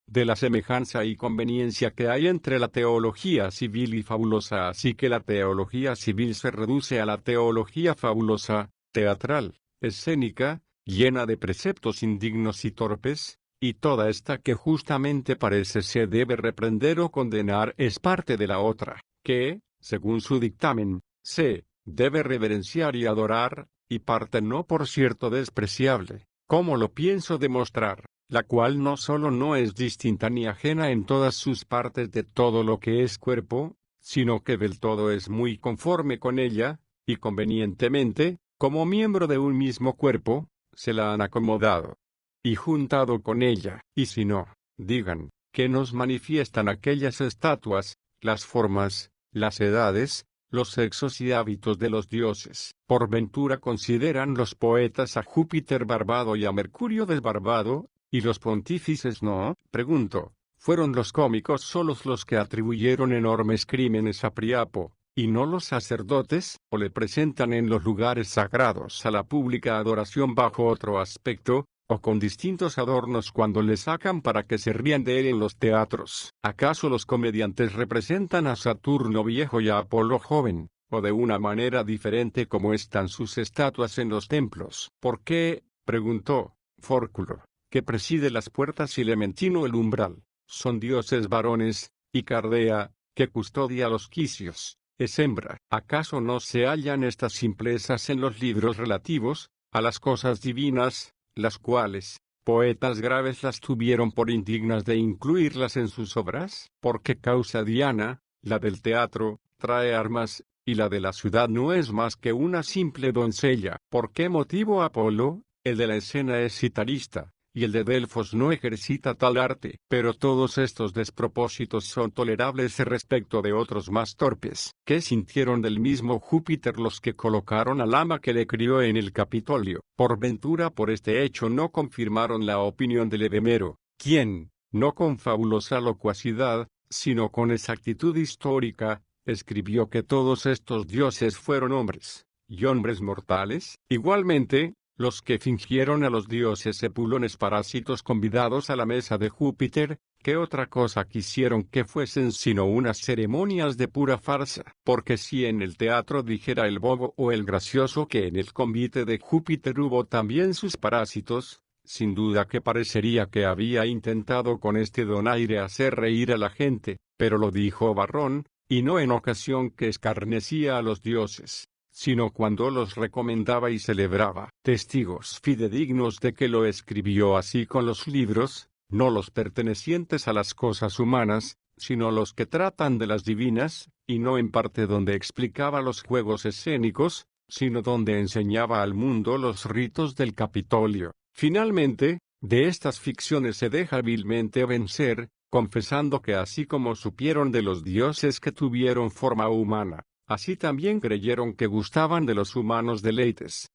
De la semejanza y conveniencia que hay entre la teología civil y fabulosa, así que la teología civil se reduce a la teología fabulosa, teatral, escénica, llena de preceptos indignos y torpes, y toda esta que justamente parece se debe reprender o condenar es parte de la otra, que, según su dictamen, se debe reverenciar y adorar, y parte no por cierto despreciable, como lo pienso demostrar, la cual no solo no es distinta ni ajena en todas sus partes de todo lo que es cuerpo, sino que del todo es muy conforme con ella, y convenientemente, como miembro de un mismo cuerpo, se la han acomodado y juntado con ella, y si no, digan, que nos manifiestan aquellas estatuas, las formas, las edades, los sexos y hábitos de los dioses. Por ventura consideran los poetas a Júpiter barbado y a Mercurio desbarbado, y los pontífices no, pregunto, ¿fueron los cómicos solos los que atribuyeron enormes crímenes a Priapo, y no los sacerdotes, o le presentan en los lugares sagrados a la pública adoración bajo otro aspecto, o con distintos adornos cuando le sacan para que se rían de él en los teatros? ¿Acaso los comediantes representan a Saturno viejo y a Apolo joven, o de una manera diferente como están sus estatuas en los templos? ¿Por qué? Preguntó Fórculo, que preside las puertas y Lementino el umbral, son dioses varones, y Cardea, que custodia los quicios, es hembra. ¿Acaso no se hallan estas simplezas en los libros relativos a las cosas divinas, las cuales, poetas graves las tuvieron por indignas de incluirlas en sus obras? ¿Por qué causa Diana, la del teatro, trae armas, y la de la ciudad no es más que una simple doncella? ¿Por qué motivo Apolo, el de la escena es citarista, y el de Delfos no ejercita tal arte? Pero todos estos despropósitos son tolerables respecto de otros más torpes. ¿Qué sintieron del mismo Júpiter los que colocaron al ama que le crió en el Capitolio? Por ventura por este hecho no confirmaron la opinión del Evemero, quien, no con fabulosa locuacidad, sino con exactitud histórica, escribió que todos estos dioses fueron hombres, y hombres mortales. Igualmente, los que fingieron a los dioses epulones parásitos convidados a la mesa de Júpiter, ¿qué otra cosa quisieron que fuesen sino unas ceremonias de pura farsa? Porque si en el teatro dijera el bobo o el gracioso que en el convite de Júpiter hubo también sus parásitos, sin duda que parecería que había intentado con este donaire hacer reír a la gente, pero lo dijo Varrón, y no en ocasión que escarnecía a los dioses, sino cuando los recomendaba y celebraba. Testigos fidedignos de que lo escribió así con los libros, no los pertenecientes a las cosas humanas, sino los que tratan de las divinas, y no en parte donde explicaba los juegos escénicos, sino donde enseñaba al mundo los ritos del Capitolio. Finalmente, de estas ficciones se deja hábilmente vencer, confesando que así como supieron de los dioses que tuvieron forma humana, así también creyeron que gustaban de los humanos deleites.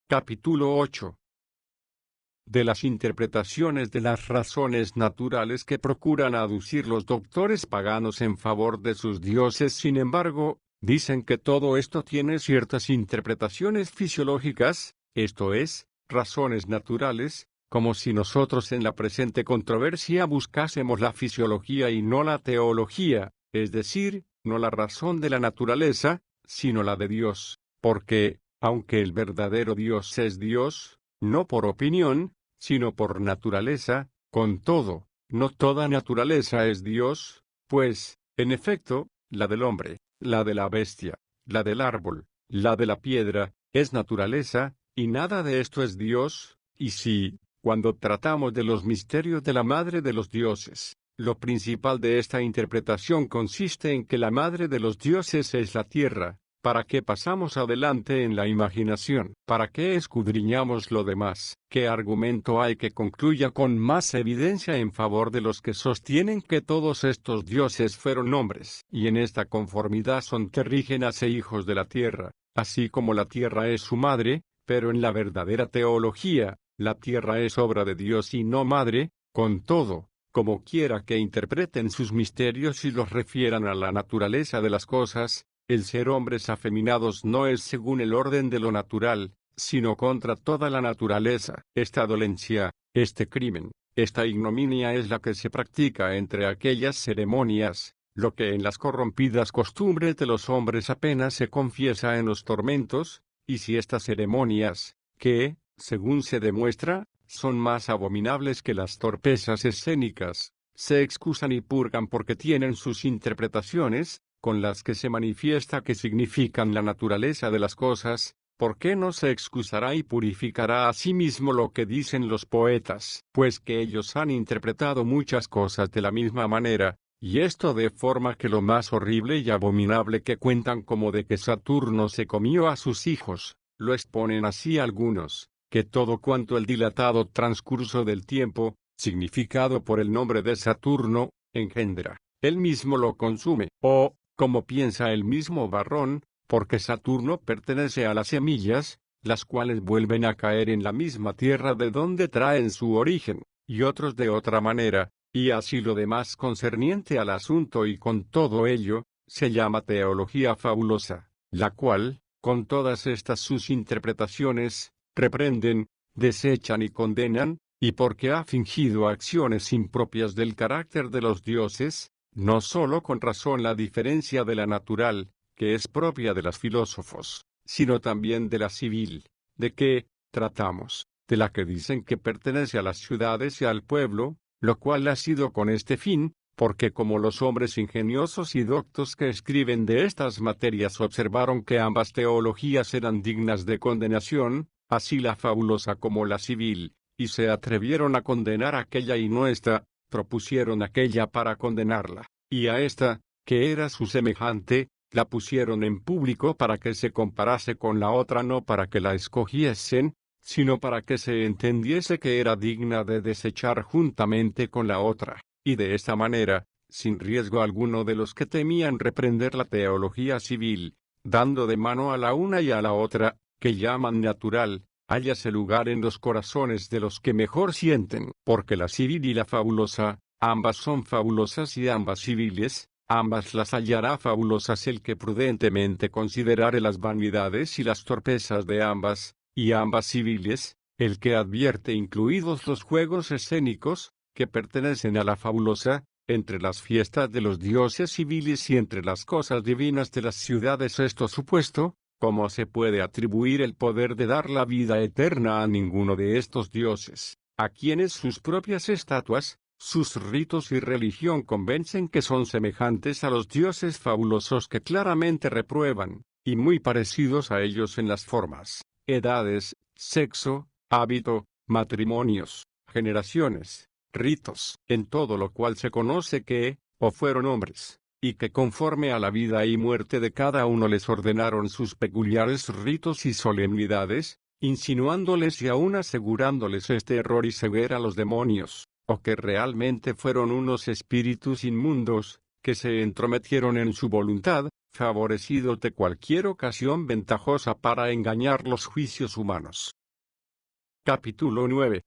Capítulo 8. De las interpretaciones de las razones naturales que procuran aducir los doctores paganos en favor de sus dioses, sin embargo, dicen que todo esto tiene ciertas interpretaciones fisiológicas, esto es, razones naturales, como si nosotros en la presente controversia buscásemos la fisiología y no la teología, es decir, no la razón de la naturaleza, sino la de Dios, porque, aunque el verdadero Dios es Dios, no por opinión, sino por naturaleza, con todo, no toda naturaleza es Dios, pues, en efecto, la del hombre, la de la bestia, la del árbol, la de la piedra, es naturaleza, y nada de esto es Dios, y si, cuando tratamos de los misterios de la madre de los dioses, lo principal de esta interpretación consiste en que la madre de los dioses es la tierra, ¿para qué pasamos adelante en la imaginación? ¿Para qué escudriñamos lo demás? ¿Qué argumento hay que concluya con más evidencia en favor de los que sostienen que todos estos dioses fueron hombres? Y en esta conformidad son terrígenas e hijos de la tierra, así como la tierra es su madre, pero en la verdadera teología, la tierra es obra de Dios y no madre. Con todo, como quiera que interpreten sus misterios y los refieran a la naturaleza de las cosas, el ser hombres afeminados no es según el orden de lo natural, sino contra toda la naturaleza. Esta dolencia, este crimen, esta ignominia es la que se practica entre aquellas ceremonias, lo que en las corrompidas costumbres de los hombres apenas se confiesa en los tormentos, y si estas ceremonias, que, según se demuestra, son más abominables que las torpezas escénicas, se excusan y purgan porque tienen sus interpretaciones, con las que se manifiesta que significan la naturaleza de las cosas. ¿Por qué no se excusará y purificará a sí mismo lo que dicen los poetas? Pues que ellos han interpretado muchas cosas de la misma manera, y esto de forma que lo más horrible y abominable que cuentan como de que Saturno se comió a sus hijos, lo exponen así algunos, que todo cuanto el dilatado transcurso del tiempo, significado por el nombre de Saturno, engendra, él mismo lo consume, o, como piensa el mismo Varrón, porque Saturno pertenece a las semillas, las cuales vuelven a caer en la misma tierra de donde traen su origen, y otros de otra manera, y así lo demás concerniente al asunto, y con todo ello, se llama teología fabulosa, la cual, con todas estas sus interpretaciones, reprenden, desechan y condenan, y porque ha fingido acciones impropias del carácter de los dioses, no sólo con razón la diferencia de la natural, que es propia de los filósofos, sino también de la civil, de que tratamos, de la que dicen que pertenece a las ciudades y al pueblo, lo cual ha sido con este fin, porque como los hombres ingeniosos y doctos que escriben de estas materias observaron que ambas teologías eran dignas de condenación, así la fabulosa como la civil, y se atrevieron a condenar aquella y no esta, propusieron aquella para condenarla, y a esta, que era su semejante, la pusieron en público para que se comparase con la otra, no para que la escogiesen, sino para que se entendiese que era digna de desechar juntamente con la otra, y de esta manera, sin riesgo alguno de los que temían reprender la teología civil, dando de mano a la una y a la otra, que llaman natural, hállase lugar en los corazones de los que mejor sienten, porque la civil y la fabulosa, ambas son fabulosas y ambas civiles, ambas las hallará fabulosas el que prudentemente considerare las vanidades y las torpezas de ambas, y ambas civiles, el que advierte incluidos los juegos escénicos, que pertenecen a la fabulosa, entre las fiestas de los dioses civiles y entre las cosas divinas de las ciudades. Esto supuesto, ¿cómo se puede atribuir el poder de dar la vida eterna a ninguno de estos dioses, a quienes sus propias estatuas, sus ritos y religión convencen que son semejantes a los dioses fabulosos que claramente reprueban, y muy parecidos a ellos en las formas, edades, sexo, hábito, matrimonios, generaciones, ritos, en todo lo cual se conoce que, o fueron hombres, y que conforme a la vida y muerte de cada uno les ordenaron sus peculiares ritos y solemnidades, insinuándoles y aún asegurándoles este error y ceguera a los demonios, o que realmente fueron unos espíritus inmundos, que se entrometieron en su voluntad, favorecidos de cualquier ocasión ventajosa para engañar los juicios humanos. Capítulo 9.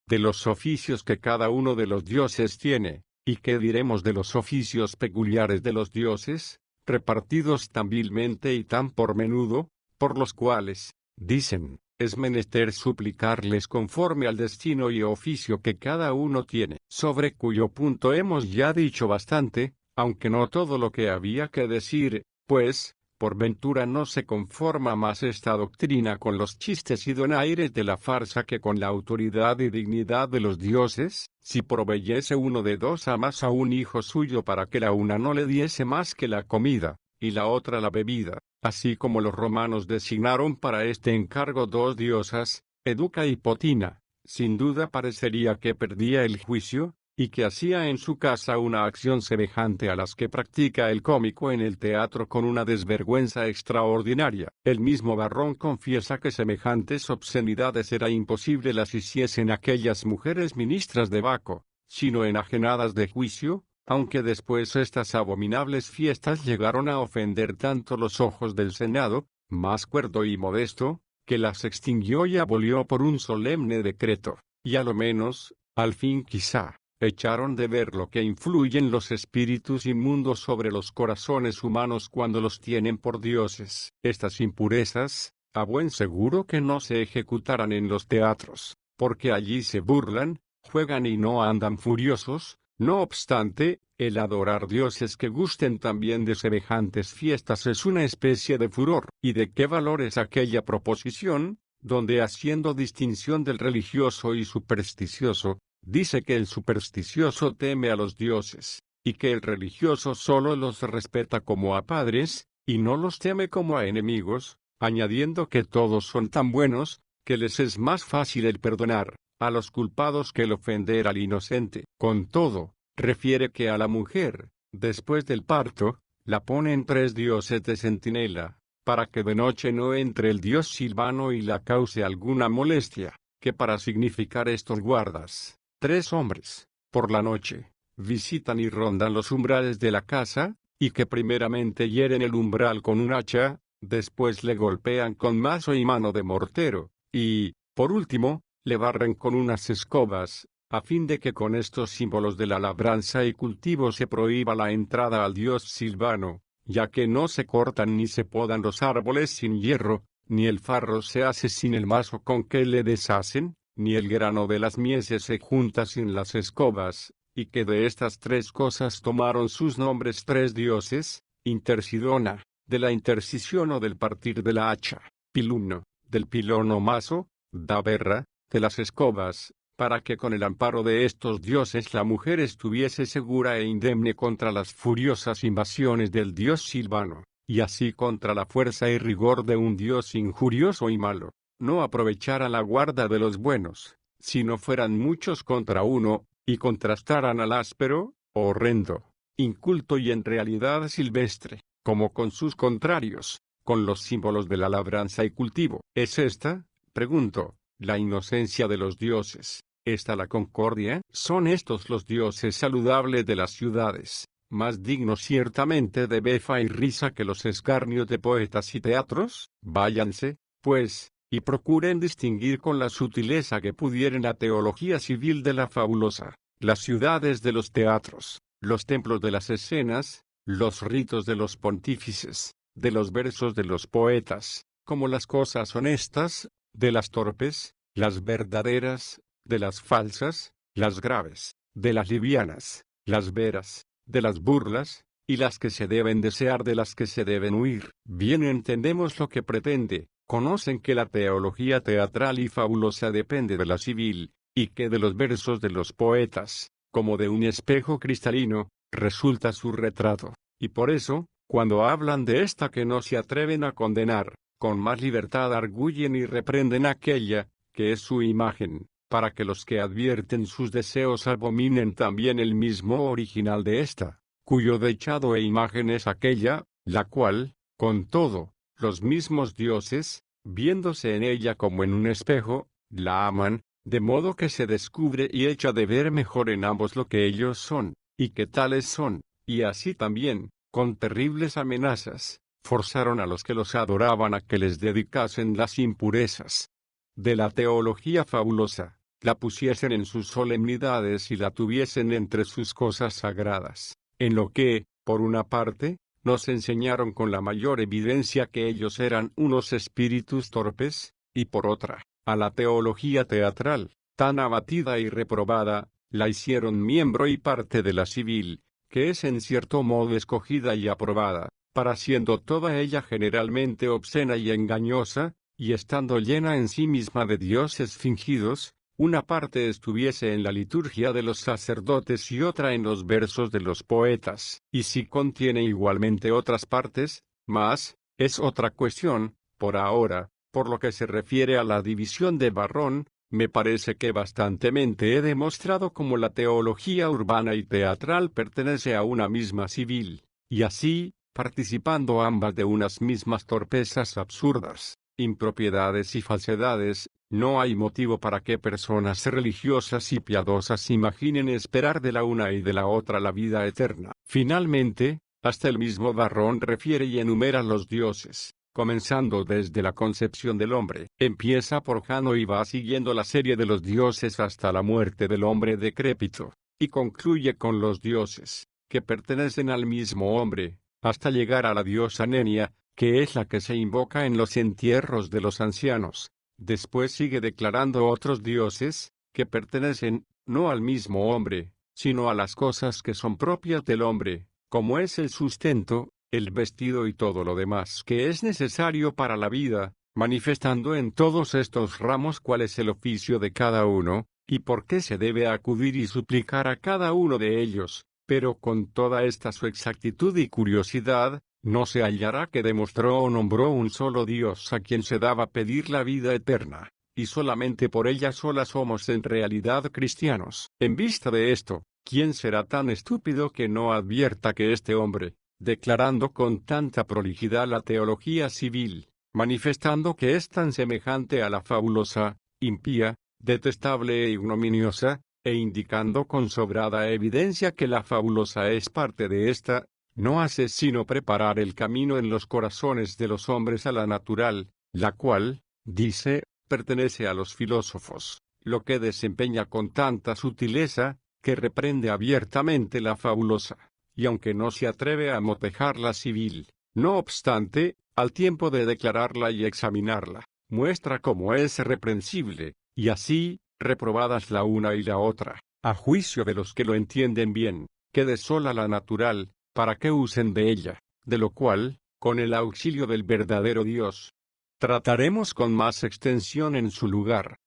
De los oficios que cada uno de los dioses tiene, ¿y qué diremos de los oficios peculiares de los dioses, repartidos tan vilmente y tan por menudo, por los cuales, dicen, es menester suplicarles conforme al destino y oficio que cada uno tiene, sobre cuyo punto hemos ya dicho bastante, aunque no todo lo que había que decir, pues, por ventura no se conforma más esta doctrina con los chistes y donaires de la farsa que con la autoridad y dignidad de los dioses, si proveyese uno de dos amas a un hijo suyo para que la una no le diese más que la comida, y la otra la bebida, así como los romanos designaron para este encargo dos diosas, Educa y Potina, sin duda parecería que perdía el juicio, y que hacía en su casa una acción semejante a las que practica el cómico en el teatro con una desvergüenza extraordinaria. El mismo Varrón confiesa que semejantes obscenidades era imposible las hiciesen aquellas mujeres ministras de Baco, sino enajenadas de juicio, aunque después estas abominables fiestas llegaron a ofender tanto los ojos del Senado, más cuerdo y modesto, que las extinguió y abolió por un solemne decreto, y a lo menos, al fin quizá, echaron de ver lo que influyen los espíritus inmundos sobre los corazones humanos cuando los tienen por dioses. Estas impurezas, a buen seguro que no se ejecutaran en los teatros, porque allí se burlan, juegan y no andan furiosos. No obstante, el adorar dioses que gusten también de semejantes fiestas es una especie de furor. ¿Y de qué valor es aquella proposición? donde haciendo distinción del religioso y supersticioso, dice que el supersticioso teme a los dioses, y que el religioso solo los respeta como a padres, y no los teme como a enemigos, añadiendo que todos son tan buenos, que les es más fácil el perdonar a los culpados que el ofender al inocente. Con todo, refiere que a la mujer, después del parto, la ponen 3 dioses de centinela, para que de noche no entre el dios Silvano y la cause alguna molestia, que para significar estos guardas, 3 hombres, por la noche, visitan y rondan los umbrales de la casa, y que primeramente hieren el umbral con un hacha, después le golpean con mazo y mano de mortero, y, por último, le barren con unas escobas, a fin de que con estos símbolos de la labranza y cultivo se prohíba la entrada al dios Silvano, ya que no se cortan ni se podan los árboles sin hierro, ni el farro se hace sin el mazo con que le deshacen, ni el grano de las mieses se junta sin las escobas, y que de estas 3 cosas tomaron sus nombres 3 dioses, Intersidona, de la intercisión o del partir de la hacha, Piluno, del pilón o mazo, Daberra, de las escobas, para que con el amparo de estos dioses la mujer estuviese segura e indemne contra las furiosas invasiones del dios Silvano, y así contra la fuerza y rigor de un dios injurioso y malo, no aprovechara la guarda de los buenos, si no fueran muchos contra uno, y contrastaran al áspero, horrendo, inculto y en realidad silvestre, como con sus contrarios, con los símbolos de la labranza y cultivo. ¿Es esta, pregunto, la inocencia de los dioses? ¿Esta la concordia? ¿Son estos los dioses saludables de las ciudades, más dignos ciertamente de befa y risa que los escarnios de poetas y teatros? Váyanse, pues, y procuren distinguir con la sutileza que pudieren la teología civil de la fabulosa, las ciudades de los teatros, los templos de las escenas, los ritos de los pontífices, de los versos de los poetas, como las cosas honestas, de las torpes, las verdaderas, de las falsas, las graves, de las livianas, las veras, de las burlas, y las que se deben desear de las que se deben huir. Bien entendemos lo que pretende, conocen que la teología teatral y fabulosa depende de la civil, y que de los versos de los poetas, como de un espejo cristalino, resulta su retrato, y por eso, cuando hablan de esta que no se atreven a condenar, con más libertad arguyen y reprenden aquella, que es su imagen, para que los que advierten sus deseos abominen también el mismo original de ésta, cuyo dechado e imagen es aquella, la cual, con todo, los mismos dioses, viéndose en ella como en un espejo, la aman, de modo que se descubre y echa de ver mejor en ambos lo que ellos son, y que tales son, y así también, con terribles amenazas, forzaron a los que los adoraban a que les dedicasen las impurezas de la teología fabulosa, la pusiesen en sus solemnidades y la tuviesen entre sus cosas sagradas, en lo que, por una parte, nos enseñaron con la mayor evidencia que ellos eran unos espíritus torpes, y por otra, a la teología teatral, tan abatida y reprobada, la hicieron miembro y parte de la civil, que es en cierto modo escogida y aprobada, para siendo toda ella generalmente obscena y engañosa, y estando llena en sí misma de dioses fingidos, una parte estuviese en la liturgia de los sacerdotes y otra en los versos de los poetas, y si contiene igualmente otras partes, mas, es otra cuestión, por ahora, por lo que se refiere a la división de Varrón, me parece que bastantemente he demostrado cómo la teología urbana y teatral pertenece a una misma civil, y así, participando ambas de unas mismas torpezas absurdas, impropiedades y falsedades, no hay motivo para que personas religiosas y piadosas imaginen esperar de la una y de la otra la vida eterna. Finalmente, hasta el mismo Varrón refiere y enumera los dioses, comenzando desde la concepción del hombre. Empieza por Jano y va siguiendo la serie de los dioses hasta la muerte del hombre decrépito, y concluye con los dioses, que pertenecen al mismo hombre, hasta llegar a la diosa Nenia, que es la que se invoca en los entierros de los ancianos. Después sigue declarando otros dioses, que pertenecen, no al mismo hombre, sino a las cosas que son propias del hombre, como es el sustento, el vestido y todo lo demás que es necesario para la vida, manifestando en todos estos ramos cuál es el oficio de cada uno, y por qué se debe acudir y suplicar a cada uno de ellos, pero con toda esta su exactitud y curiosidad, no se hallará que demostró o nombró un solo Dios a quien se daba pedir la vida eterna, y solamente por ella sola somos en realidad cristianos. En vista de esto, ¿quién será tan estúpido que no advierta que este hombre, declarando con tanta prolijidad la teología civil, manifestando que es tan semejante a la fabulosa, impía, detestable e ignominiosa, e indicando con sobrada evidencia que la fabulosa es parte de esta, no hace sino preparar el camino en los corazones de los hombres a la natural, la cual, dice, pertenece a los filósofos, lo que desempeña con tanta sutileza, que reprende abiertamente la fabulosa, y aunque no se atreve a motejar la civil, no obstante, al tiempo de declararla y examinarla, muestra cómo es reprensible, y así, reprobadas la una y la otra, a juicio de los que lo entienden bien, quede sola la natural, para que usen de ella, de lo cual, con el auxilio del verdadero Dios, trataremos con más extensión en su lugar.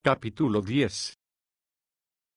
Capítulo 10.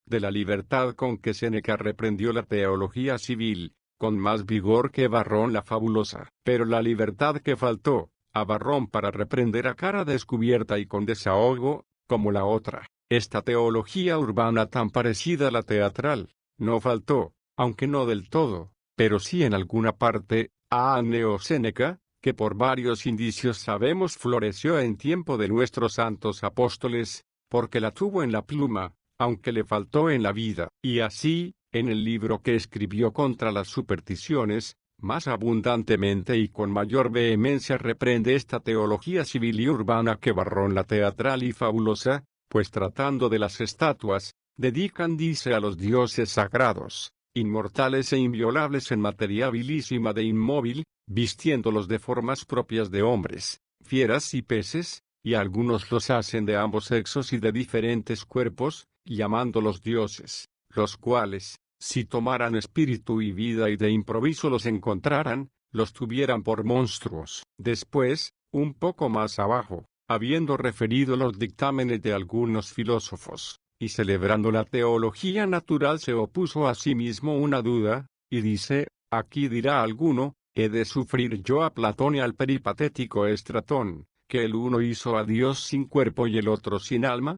De la libertad con que Séneca reprendió la teología civil, con más vigor que Varrón la fabulosa, pero la libertad que faltó a Varrón para reprender a cara descubierta y con desahogo, como la otra, esta teología urbana tan parecida a la teatral, no faltó, aunque no del todo, pero sí en alguna parte, a Anneo Séneca, que por varios indicios sabemos floreció en tiempo de nuestros santos apóstoles, porque la tuvo en la pluma, aunque le faltó en la vida, y así, en el libro que escribió contra las supersticiones, más abundantemente y con mayor vehemencia reprende esta teología civil y urbana que Varrón la teatral y fabulosa, pues tratando de las estatuas, dedican dice a los dioses sagrados, inmortales e inviolables en materia habilísima de inmóvil, vistiéndolos de formas propias de hombres, fieras y peces, y algunos los hacen de ambos sexos y de diferentes cuerpos, llamándolos dioses, los cuales, si tomaran espíritu y vida y de improviso los encontraran, los tuvieran por monstruos. Después, un poco más abajo, habiendo referido los dictámenes de algunos filósofos, y celebrando la teología natural se opuso a sí mismo una duda, y dice, aquí dirá alguno, he de sufrir yo a Platón y al peripatético Estratón, que el uno hizo a Dios sin cuerpo y el otro sin alma.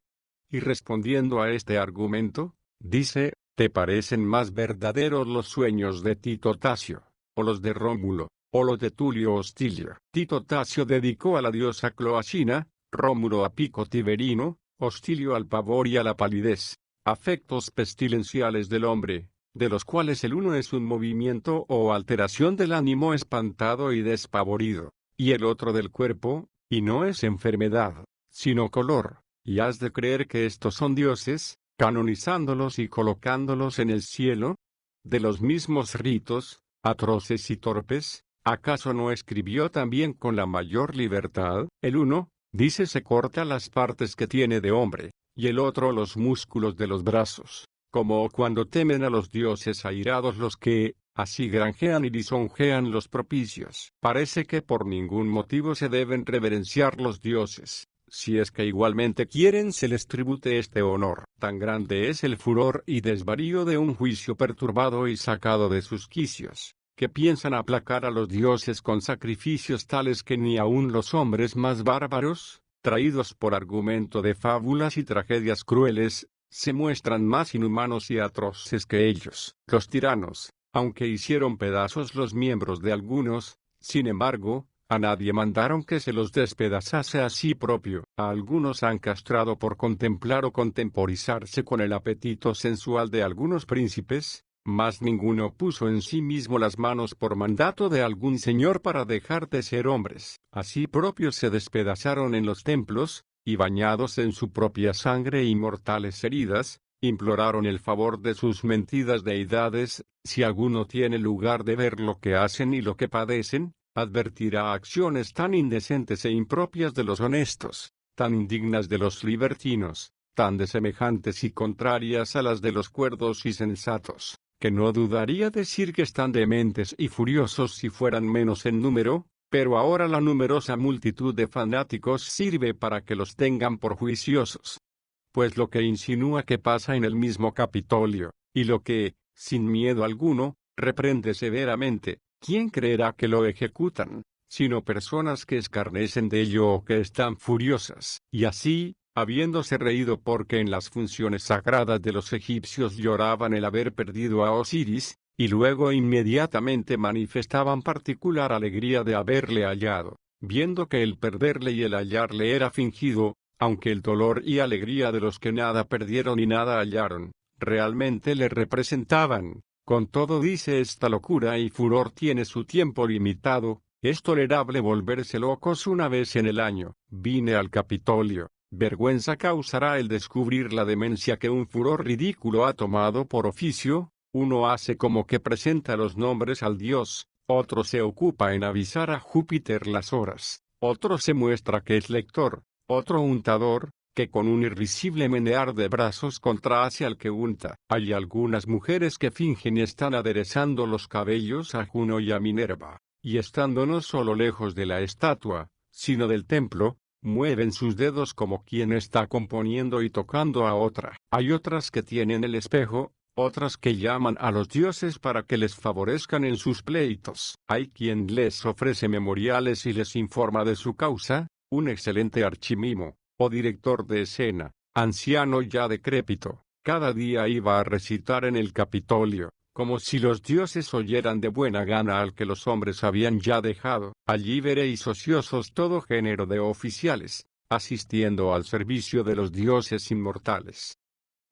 Y respondiendo a este argumento, dice, ¿te parecen más verdaderos los sueños de Tito Tasio, o los de Rómulo, o los de Tulio Hostilio? Tito Tasio dedicó a la diosa Cloacina, Rómulo a Pico Tiberino, Hostilio al pavor y a la palidez, afectos pestilenciales del hombre, de los cuales el uno es un movimiento o alteración del ánimo espantado y despavorido, y el otro del cuerpo, y no es enfermedad, sino color. Y has de creer que estos son dioses, canonizándolos y colocándolos en el cielo. De los mismos ritos, atroces y torpes, ¿acaso no escribió también con la mayor libertad? El uno, dice, se corta las partes que tiene de hombre, y el otro los músculos de los brazos, como cuando temen a los dioses airados los que, así granjean y lisonjean los propicios. Parece que por ningún motivo se deben reverenciar los dioses. Si es que igualmente quieren se les tribute este honor. Tan grande es el furor y desvarío de un juicio perturbado y sacado de sus quicios, que piensan aplacar a los dioses con sacrificios tales que ni aun los hombres más bárbaros, traídos por argumento de fábulas y tragedias crueles, se muestran más inhumanos y atroces que ellos. Los tiranos, aunque hicieron pedazos los miembros de algunos, sin embargo, a nadie mandaron que se los despedazase a sí propio. A algunos han castrado por contemplar o contemporizarse con el apetito sensual de algunos príncipes, mas ninguno puso en sí mismo las manos por mandato de algún señor para dejar de ser hombres. Así propios se despedazaron en los templos, y bañados en su propia sangre y mortales heridas, imploraron el favor de sus mentidas deidades. Si alguno tiene lugar de ver lo que hacen y lo que padecen, advertirá acciones tan indecentes e impropias de los honestos, tan indignas de los libertinos, tan desemejantes y contrarias a las de los cuerdos y sensatos, que no dudaría decir que están dementes y furiosos si fueran menos en número, Pero ahora la numerosa multitud de fanáticos sirve para que los tengan por juiciosos. Pues lo que insinúa que pasa en el mismo Capitolio, y lo que, sin miedo alguno, reprende severamente, ¿quién creerá que lo ejecutan? Sino personas que escarnecen de ello o que están furiosas. Y así, habiéndose reído porque en las funciones sagradas de los egipcios lloraban el haber perdido a Osiris, y luego inmediatamente manifestaban particular alegría de haberle hallado, viendo que el perderle y el hallarle era fingido, aunque el dolor y alegría de los que nada perdieron y nada hallaron, realmente le representaban. Con todo dice esta locura y furor tiene su tiempo limitado, es tolerable volverse locos una vez en el año. Vine al Capitolio. Vergüenza causará el descubrir la demencia que un furor ridículo ha tomado por oficio. Uno hace como que presenta los nombres al dios, otro se ocupa en avisar a Júpiter las horas, otro se muestra que es lector, otro untador, que con un irrisible menear de brazos contrahace al que unta. Hay algunas mujeres que fingen y están aderezando los cabellos a Juno y a Minerva, y estando no solo lejos de la estatua, sino del templo, mueven sus dedos como quien está componiendo y tocando a otra. Hay otras que tienen el espejo, otras que llaman a los dioses para que les favorezcan en sus pleitos. Hay quien les ofrece memoriales y les informa de su causa, un excelente archimimo, o director de escena, anciano ya decrépito, cada día iba a recitar en el Capitolio, como si los dioses oyeran de buena gana al que los hombres habían ya dejado. Allí veréis ociosos todo género de oficiales, asistiendo al servicio de los dioses inmortales.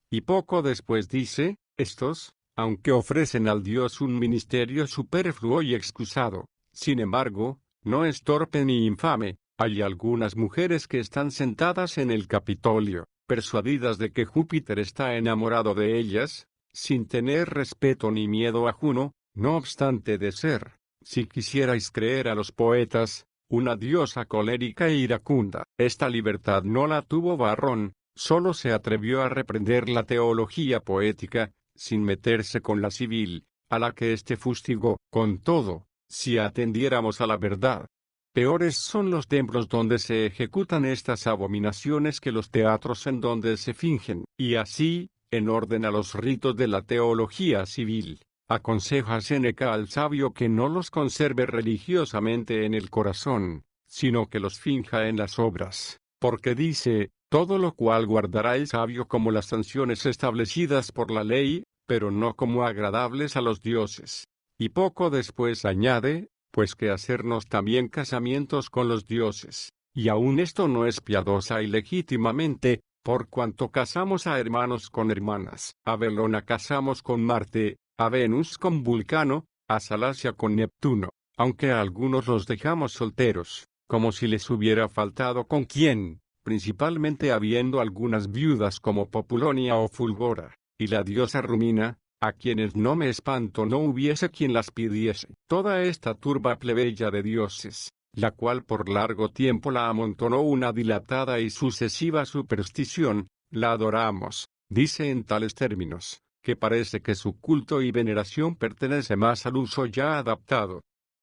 Y poco después dice, estos, aunque ofrecen al dios un ministerio superfluo y excusado, sin embargo, no es torpe ni infame. Hay algunas mujeres que están sentadas en el Capitolio, persuadidas de que Júpiter está enamorado de ellas, sin tener respeto ni miedo a Juno, no obstante de ser, si quisierais creer a los poetas, una diosa colérica e iracunda. Esta libertad no la tuvo Varrón, solo se atrevió a reprender la teología poética, sin meterse con la civil, a la que éste fustigó. Con todo, si atendiéramos a la verdad, peores son los templos donde se ejecutan estas abominaciones que los teatros en donde se fingen. Y así, en orden a los ritos de la teología civil, aconseja Séneca al sabio que no los conserve religiosamente en el corazón, sino que los finja en las obras, porque dice, todo lo cual guardará el sabio como las sanciones establecidas por la ley, pero no como agradables a los dioses. Y poco después añade, pues que hacernos también casamientos con los dioses, y aun esto no es piadosa y legítimamente, por cuanto casamos a hermanos con hermanas. A Belona casamos con Marte, a Venus con Vulcano, a Salacia con Neptuno, aunque a algunos los dejamos solteros, como si les hubiera faltado con quién, principalmente habiendo algunas viudas como Populonia o Fulgora, y la diosa Rumina, a quienes no me espanto no hubiese quien las pidiese. Toda esta turba plebeya de dioses, la cual por largo tiempo la amontonó una dilatada y sucesiva superstición, la adoramos, dice en tales términos, que parece que su culto y veneración pertenece más al uso ya adaptado.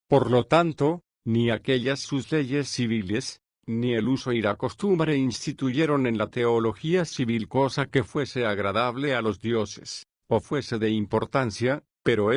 Por lo tanto, ni aquellas sus leyes civiles, ni el uso y la costumbre instituyeron en la teología civil cosa que fuese agradable a los dioses, o fuese de importancia, pero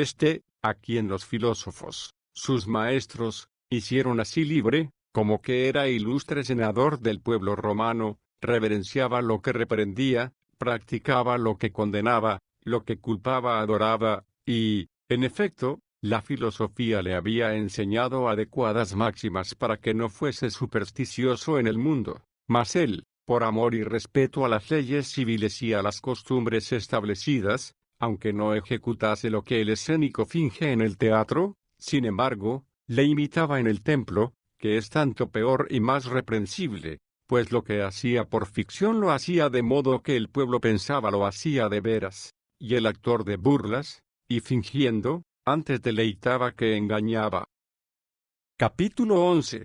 a quien los filósofos, sus maestros, hicieron así libre, como que era ilustre senador del pueblo romano, reverenciaba lo que reprendía, practicaba lo que condenaba, lo que culpaba adoraba, y, en efecto, la filosofía le había enseñado adecuadas máximas para que no fuese supersticioso en el mundo, mas él, por amor y respeto a las leyes civiles y a las costumbres establecidas, aunque no ejecutase lo que el escénico finge en el teatro, sin embargo, le imitaba en el templo, que es tanto peor y más reprensible, pues lo que hacía por ficción lo hacía de modo que el pueblo pensaba lo hacía de veras, y el actor de burlas, y fingiendo, antes deleitaba que engañaba. Capítulo 11.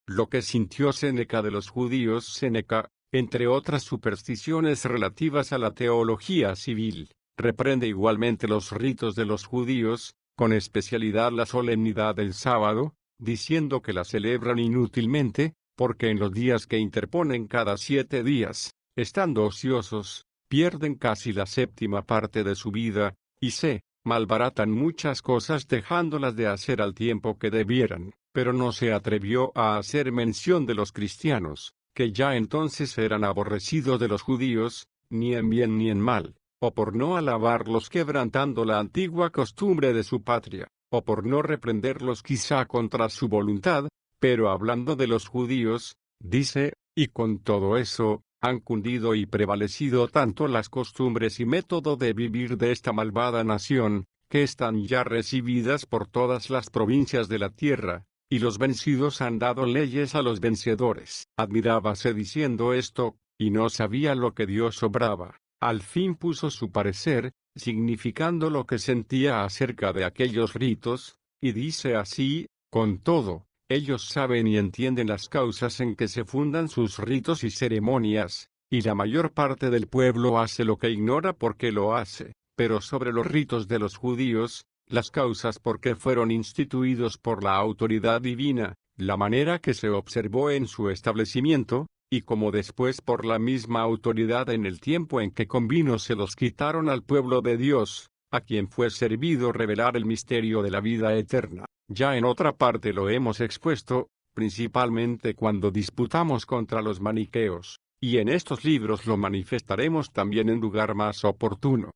Lo que sintió Séneca de los judíos. Séneca, entre otras supersticiones relativas a la teología civil, reprende igualmente los ritos de los judíos, con especialidad la solemnidad del sábado, diciendo que la celebran inútilmente, porque en los días que interponen cada 7 días, estando ociosos, pierden casi la séptima parte de su vida, y se malbaratan muchas cosas dejándolas de hacer al tiempo que debieran. Pero no se atrevió a hacer mención de los cristianos, que ya entonces eran aborrecidos de los judíos, ni en bien ni en mal, o por no alabarlos quebrantando la antigua costumbre de su patria, o por no reprenderlos quizá contra su voluntad, pero hablando de los judíos, dice, y con todo eso, han cundido y prevalecido tanto las costumbres y método de vivir de esta malvada nación, que están ya recibidas por todas las provincias de la tierra, y los vencidos han dado leyes a los vencedores. Admirábase diciendo esto, y no sabía lo que Dios obraba. Al fin puso su parecer, significando lo que sentía acerca de aquellos ritos, y dice así, con todo, ellos saben y entienden las causas en que se fundan sus ritos y ceremonias, y la mayor parte del pueblo hace lo que ignora por qué lo hace, pero sobre los ritos de los judíos, las causas por qué fueron instituidos por la autoridad divina, la manera que se observó en su establecimiento, y como después por la misma autoridad en el tiempo en que convino se los quitaron al pueblo de Dios, a quien fue servido revelar el misterio de la vida eterna. Ya en otra parte lo hemos expuesto, principalmente cuando disputamos contra los maniqueos, y en estos libros lo manifestaremos también en lugar más oportuno.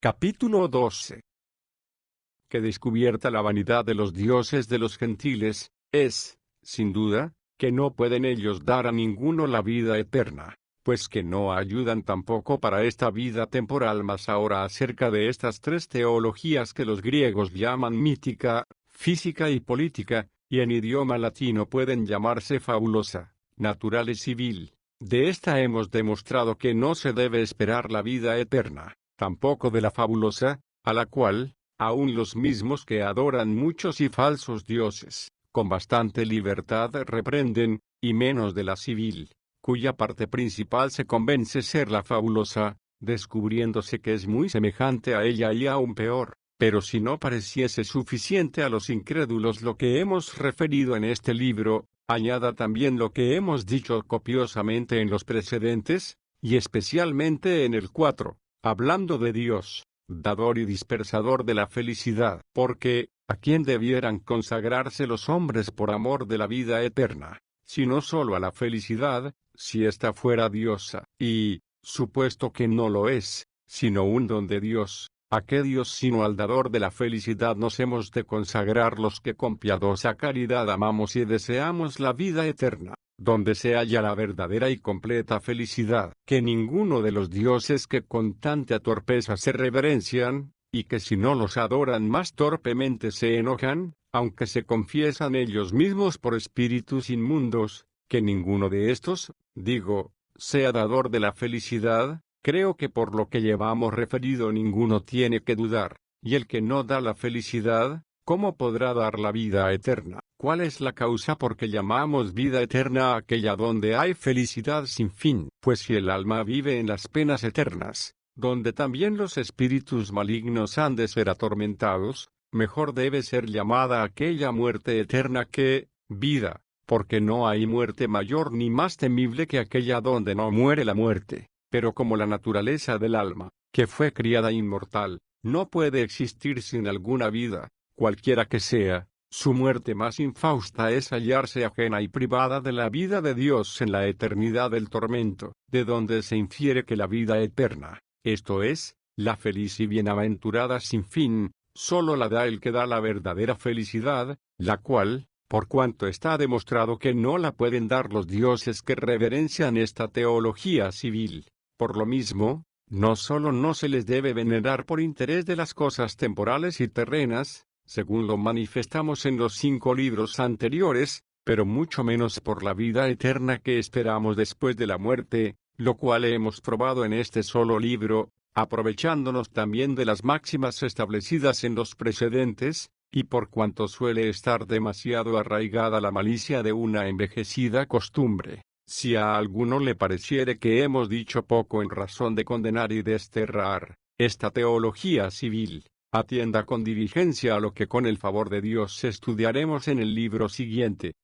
Capítulo 12. Que descubierta la vanidad de los dioses de los gentiles, es, sin duda, que no pueden ellos dar a ninguno la vida eterna, pues que no ayudan tampoco para esta vida temporal. Mas ahora acerca de estas 3 teologías que los griegos llaman mítica, física y política, y en idioma latino pueden llamarse fabulosa, natural y civil. De esta hemos demostrado que no se debe esperar la vida eterna, tampoco de la fabulosa, a la cual, aun los mismos que adoran muchos y falsos dioses, con bastante libertad reprenden, y menos de la civil, cuya parte principal se convence ser la fabulosa, descubriéndose que es muy semejante a ella y aún peor. Pero si no pareciese suficiente a los incrédulos lo que hemos referido en este libro, añada también lo que hemos dicho copiosamente en los precedentes, y especialmente en el 4, hablando de Dios, dador y dispersador de la felicidad, porque, ¿a quién debieran consagrarse los hombres por amor de la vida eterna, si no solo a la felicidad, si ésta fuera diosa, y, supuesto que no lo es, sino un don de Dios? ¿A qué Dios sino al dador de la felicidad nos hemos de consagrar los que con piadosa caridad amamos y deseamos la vida eterna, donde se halla la verdadera y completa felicidad? Que ninguno de los dioses que con tanta torpeza se reverencian, y que si no los adoran más torpemente se enojan, aunque se confiesan ellos mismos por espíritus inmundos, que ninguno de estos, digo, sea dador de la felicidad. Creo que por lo que llevamos referido ninguno tiene que dudar, y el que no da la felicidad, ¿cómo podrá dar la vida eterna? ¿Cuál es la causa por que llamamos vida eterna a aquella donde hay felicidad sin fin? Pues si el alma vive en las penas eternas, donde también los espíritus malignos han de ser atormentados, mejor debe ser llamada aquella muerte eterna que vida, porque no hay muerte mayor ni más temible que aquella donde no muere la muerte. Pero como la naturaleza del alma, que fue criada inmortal, no puede existir sin alguna vida, cualquiera que sea, su muerte más infausta es hallarse ajena y privada de la vida de Dios en la eternidad del tormento, de donde se infiere que la vida eterna, esto es, la feliz y bienaventurada sin fin, sólo la da el que da la verdadera felicidad, la cual, por cuanto está demostrado que no la pueden dar los dioses que reverencian esta teología civil. Por lo mismo, no solo no se les debe venerar por interés de las cosas temporales y terrenas, según lo manifestamos en los 5 libros anteriores, pero mucho menos por la vida eterna que esperamos después de la muerte, lo cual hemos probado en este solo libro, aprovechándonos también de las máximas establecidas en los precedentes, y por cuanto suele estar demasiado arraigada la malicia de una envejecida costumbre. Si a alguno le pareciere que hemos dicho poco en razón de condenar y desterrar esta teología civil, Atienda con diligencia a lo que con el favor de Dios estudiaremos en el libro siguiente.